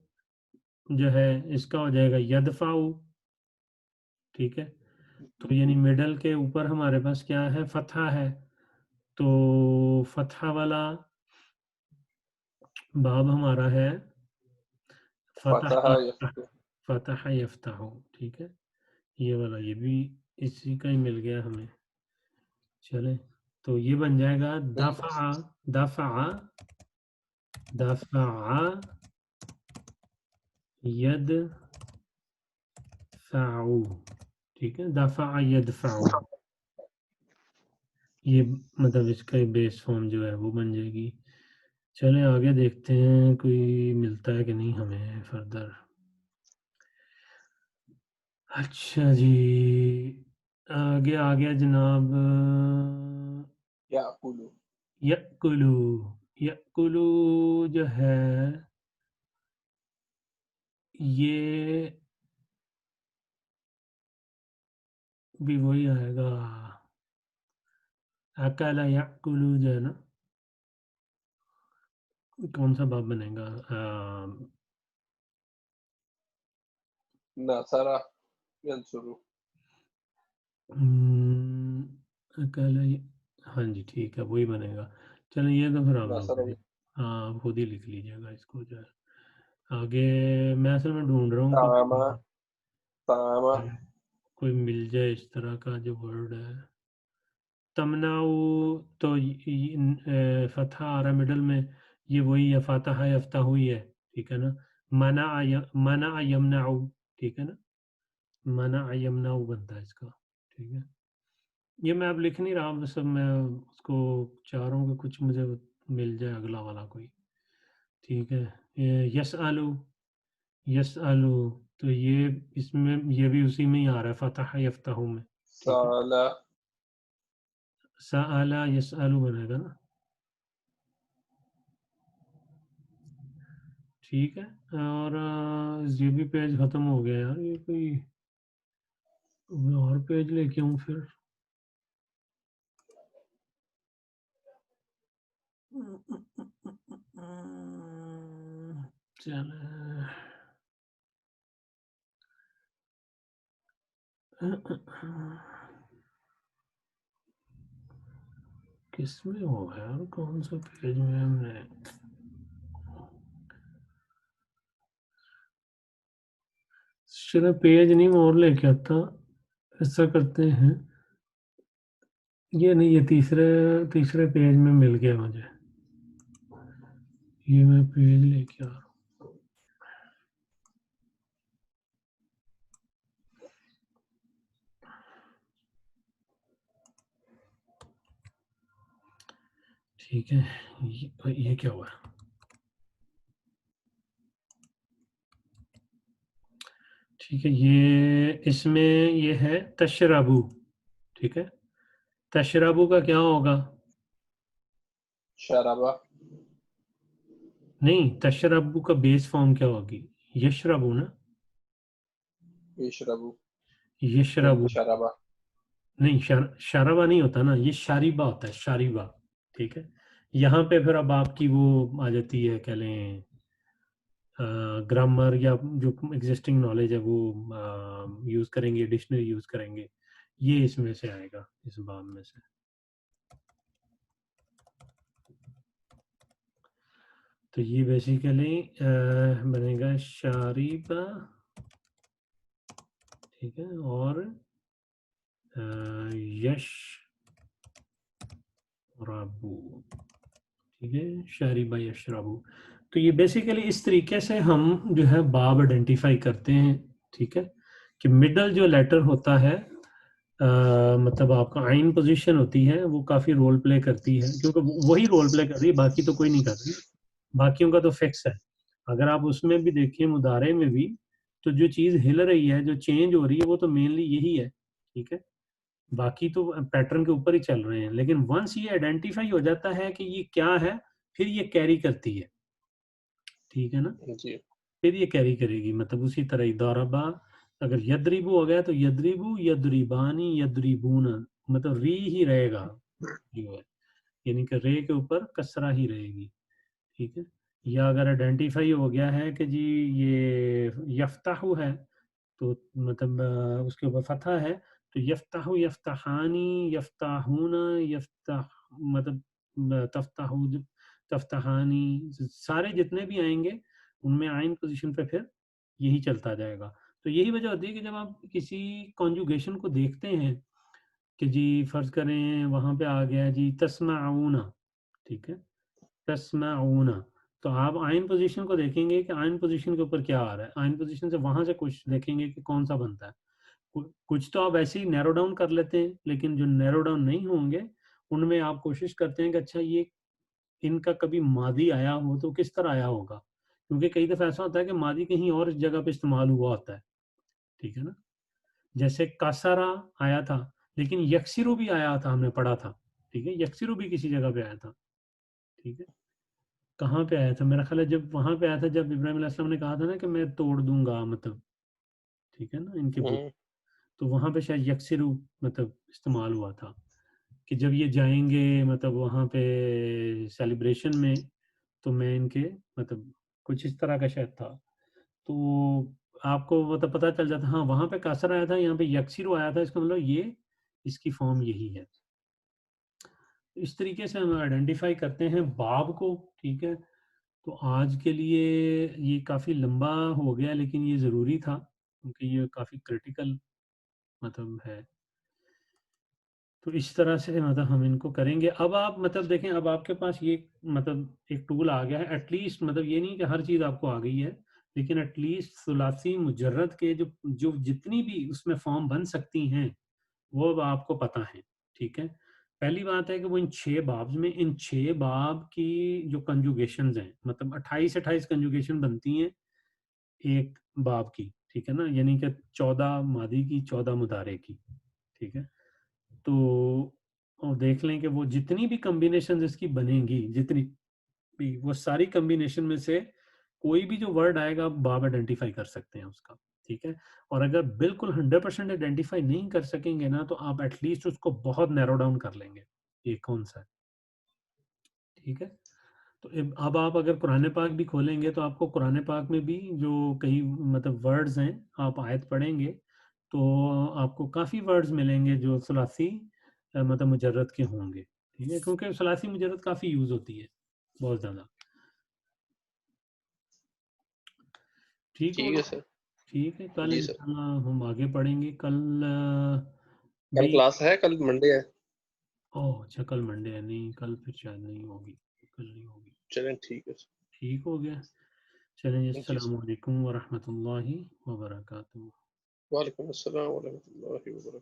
जो है इसका हो जाएगा यदफाउ। ठीक है, तो यानी मिडल के ऊपर हमारे पास क्या है? फतहा है, तो फतहा वाला बाब हमारा है फतह फतहा यफ्तह। यफ्तु। फतह यफ्तहु। ठीक है, ये वाला ये भी इसी का ही मिल गया हमें। चले, तो ये बन जाएगा बिल्कुल। दफा, दफा, दफा यद फाउ। ठीक है, दफा यदफाउ, ये मतलब इसका बेस फॉर्म जो है वो बन जाएगी। चलें आगे देखते हैं कोई मिलता है कि नहीं हमें फर्दर। अच्छा जी, आगे आ गया जनाब, याकुलु। यकुलू। यकुलू जो है ये भी वही आएगा, अकाला यकुलू जो है ना, कौन सा बाब बनेगा? नसरा यंसुरु। अकाला हाँ जी ठीक है, वही बनेगा। चलो ये तो फिर आप लोग नसरा। हाँ आप खुद ही लिख लीजिएगा इसको जो है। आगे मैं असल में ढूंढ रहा हूँ कि तामा। तामा, कोई मिल जाए इस तरह का जो वर्ड है। तमनाउ तो फतहा आ रहा मिडल में, ये वही है, फातहा यफ्ता हुई है, ठीक है ना। मना यमनाउ, ठीक है ना, मना यमनाउ बनता है इसका, ठीक है। ये मैं अब लिख नहीं रहा, बस अब मैं उसको चाह रहा हूँ कि कुछ मुझे मिल जाए अगला वाला कोई, ठीक है। यस आलू, यस आलू, तो ये इसमें ये भी उसी में ही आ रहा है, फतह यफ्ताहू में, ठीक है। साला, सआला यस आलू बनेगा ना, ठीक है। और ये भी पेज खत्म हो गया यार, ये कोई और पेज लेके आऊँ फिर। चल, किसमें हो यार, कौन सा पेज में हमने, चलो पेज नहीं मैं और लेके आता, ऐसा करते हैं, ये नहीं, ये तीसरे तीसरे पेज में मिल गया मुझे, ये मैं पेज लेके आ रहा हूँ। ठीक है, ये क्या हुआ, ठीक है, ये इसमें ये है तशरबू, ठीक है। तशरबू का क्या होगा, शराबा, नहीं, तशरबू का बेस फॉर्म क्या होगी, यशरबू ना, यशरबू, यशरबू, शराबा, नहीं, शराबा नहीं होता ना, ये शारिबा होता है, शारिबा, ठीक है। यहाँ पे फिर अब आपकी वो आ जाती है, कह लें ग्रामर या जो एग्जिस्टिंग नॉलेज है वो यूज करेंगे, डिक्शनरी यूज करेंगे, ये इसमें से आएगा, इस बाब में से। तो ये बेसिकली बनेगा शारिबा, ठीक है, और यश राबू, ठीक है, शारिबा यशराबू। तो ये बेसिकली इस तरीके से हम जो है बाब आइडेंटिफाई करते हैं, ठीक है, कि मिडल जो लेटर होता है, मतलब आपका आइन पोजीशन होती है, वो काफी रोल प्ले करती है, क्योंकि वही रोल प्ले कर रही है, बाकी तो कोई नहीं कर रही, बाकियों का तो फिक्स है। अगर आप उसमें भी देखिए, मुदारे में भी, तो जो चीज हिल रही है, जो चेंज हो रही है, वो तो मेनली यही है, ठीक है। बाकी तो पैटर्न के ऊपर ही चल रहे हैं, लेकिन वंस ये आइडेंटिफाई हो जाता है कि ये क्या है, फिर ये कैरी करती है, ठीक है ना। जी, फिर ये कैरी करेगी, मतलब उसी तरह ही दौराबा, अगर यद्रिबू हो गया तो यद्रिबू, यद्रिबानी, यद्रिबूना, मतलब री ही रहेगा, जो है, यानी कि रे के ऊपर कसरा ही रहेगी, ठीक है। या अगर आइडेंटिफाई हो गया है कि जी ये यफ्ताहु है, तो मतलब उसके ऊपर फतहा है, तो यफ्ताहु, यफ्तहानी, यफ्ताहूना, यफ्ताह, मतलब तफ्ताहु, तफ्तहानी, सारे जितने भी आएंगे उनमें आइन पोजीशन पे फिर यही चलता जाएगा। तो यही वजह होती है कि जब आप किसी कॉन्जुगेशन को देखते हैं कि जी फर्ज करें वहां पे आ गया जी तस्माऊना, ठीक है, तस्माऊना, तो आप आइन पोजीशन को देखेंगे कि आइन पोजीशन के ऊपर क्या आ रहा है, आइन पोजीशन से वहां से कुछ देखेंगे कि कौन सा बनता है। कुछ तो आप ऐसे ही नैरो डाउन कर लेते हैं, लेकिन जो नैरो डाउन नहीं होंगे उनमें आप कोशिश करते हैं कि अच्छा ये इनका कभी मादी आया हो तो किस तरह आया होगा, क्योंकि कई दफा ऐसा होता है कि मादी कहीं और जगह पे इस्तेमाल हुआ होता है, ठीक है ना। जैसे कासारा आया था, लेकिन यक्सिरु भी आया था, हमने पढ़ा था, ठीक है, यक्सिरु भी किसी जगह पे आया था, ठीक है। कहाँ पे आया था, मेरा ख्याल है जब वहां पे आया था, जब इब्राहिम अलैहिस्सलाम ने कहा था ना कि मैं तोड़ दूंगा, मतलब, ठीक है ना, इनके बुत, तो वहां पे शायद यक्सिरु मतलब इस्तेमाल हुआ था, कि जब ये जाएंगे मतलब वहां पे सेलिब्रेशन में, तो मैं इनके, मतलब कुछ इस तरह का शायद था, तो आपको मतलब पता चल जाता, हाँ वहां पे कासर आया था, यहाँ पे यक्सिरु आया था, इसका मतलब ये इसकी फॉर्म यही है। इस तरीके से हम आइडेंटिफाई करते हैं बाब को, ठीक है। तो आज के लिए ये काफ़ी लंबा हो गया, लेकिन ये ज़रूरी था, क्योंकि ये काफ़ी क्रिटिकल मतलब है। तो इस तरह से मतलब हम इनको करेंगे। अब आप मतलब देखें, अब आपके पास ये मतलब एक टूल आ गया है एटलीस्ट, मतलब ये नहीं कि हर चीज़ आपको आ गई है, लेकिन एटलीस्ट सुलासी मुजर्रद के जो जो जितनी भी उसमें फॉर्म बन सकती हैं वो अब आपको पता है, ठीक है। पहली बात है कि वो इन 6 बाब्स में, इन 6 बाब की जो कंजुगेशंस हैं, मतलब 28 कंजुगेशन बनती हैं एक बाब की, ठीक है ना, यानी कि 14 मादी की 14 मुदारे की, ठीक है। तो और देख लें कि वो जितनी भी कॉम्बिनेशन इसकी बनेंगी, जितनी भी, वो सारी कॉम्बिनेशन में से कोई भी जो वर्ड आएगा आप बाब आइडेंटिफाई कर सकते हैं उसका, ठीक है। और अगर बिल्कुल 100% आइडेंटिफाई नहीं कर सकेंगे ना, तो आप एटलीस्ट उसको बहुत नैरो डाउन कर लेंगे ये कौन सा है, ठीक है। तो अब आप अगर कुरान पाक भी खोलेंगे तो आपको कुरान पाक में भी जो कई मतलब वर्ड्स हैं, आप आयत पढ़ेंगे तो आपको काफ़ी वर्ड्स मिलेंगे जो सुलासी मतलब मुजर्रद के होंगे, ठीक है, क्योंकि सुलासी मुजर्रद काफ़ी यूज़ होती है, बहुत ज़्यादा। ठीक ठीक होगा। है सर। ठीक है, कल जी सर। इंशाल्लाह हम आगे पढ़ेंगे। कल कल भी क्लास है, कल मंडे है। ओह अच्छा, कल मंडे है, नहीं कल फिर शायद नहीं होगी, कल नहीं होगी। चलें ठीक है सर। ठीक हो गया। चलें, जी अस्सलाम सर। वालेकुम व रहमतुल्लाहि व बरकातुहू। वालेकुम अस्सलाम व रहमतुल्लाहि व बरकातुहू।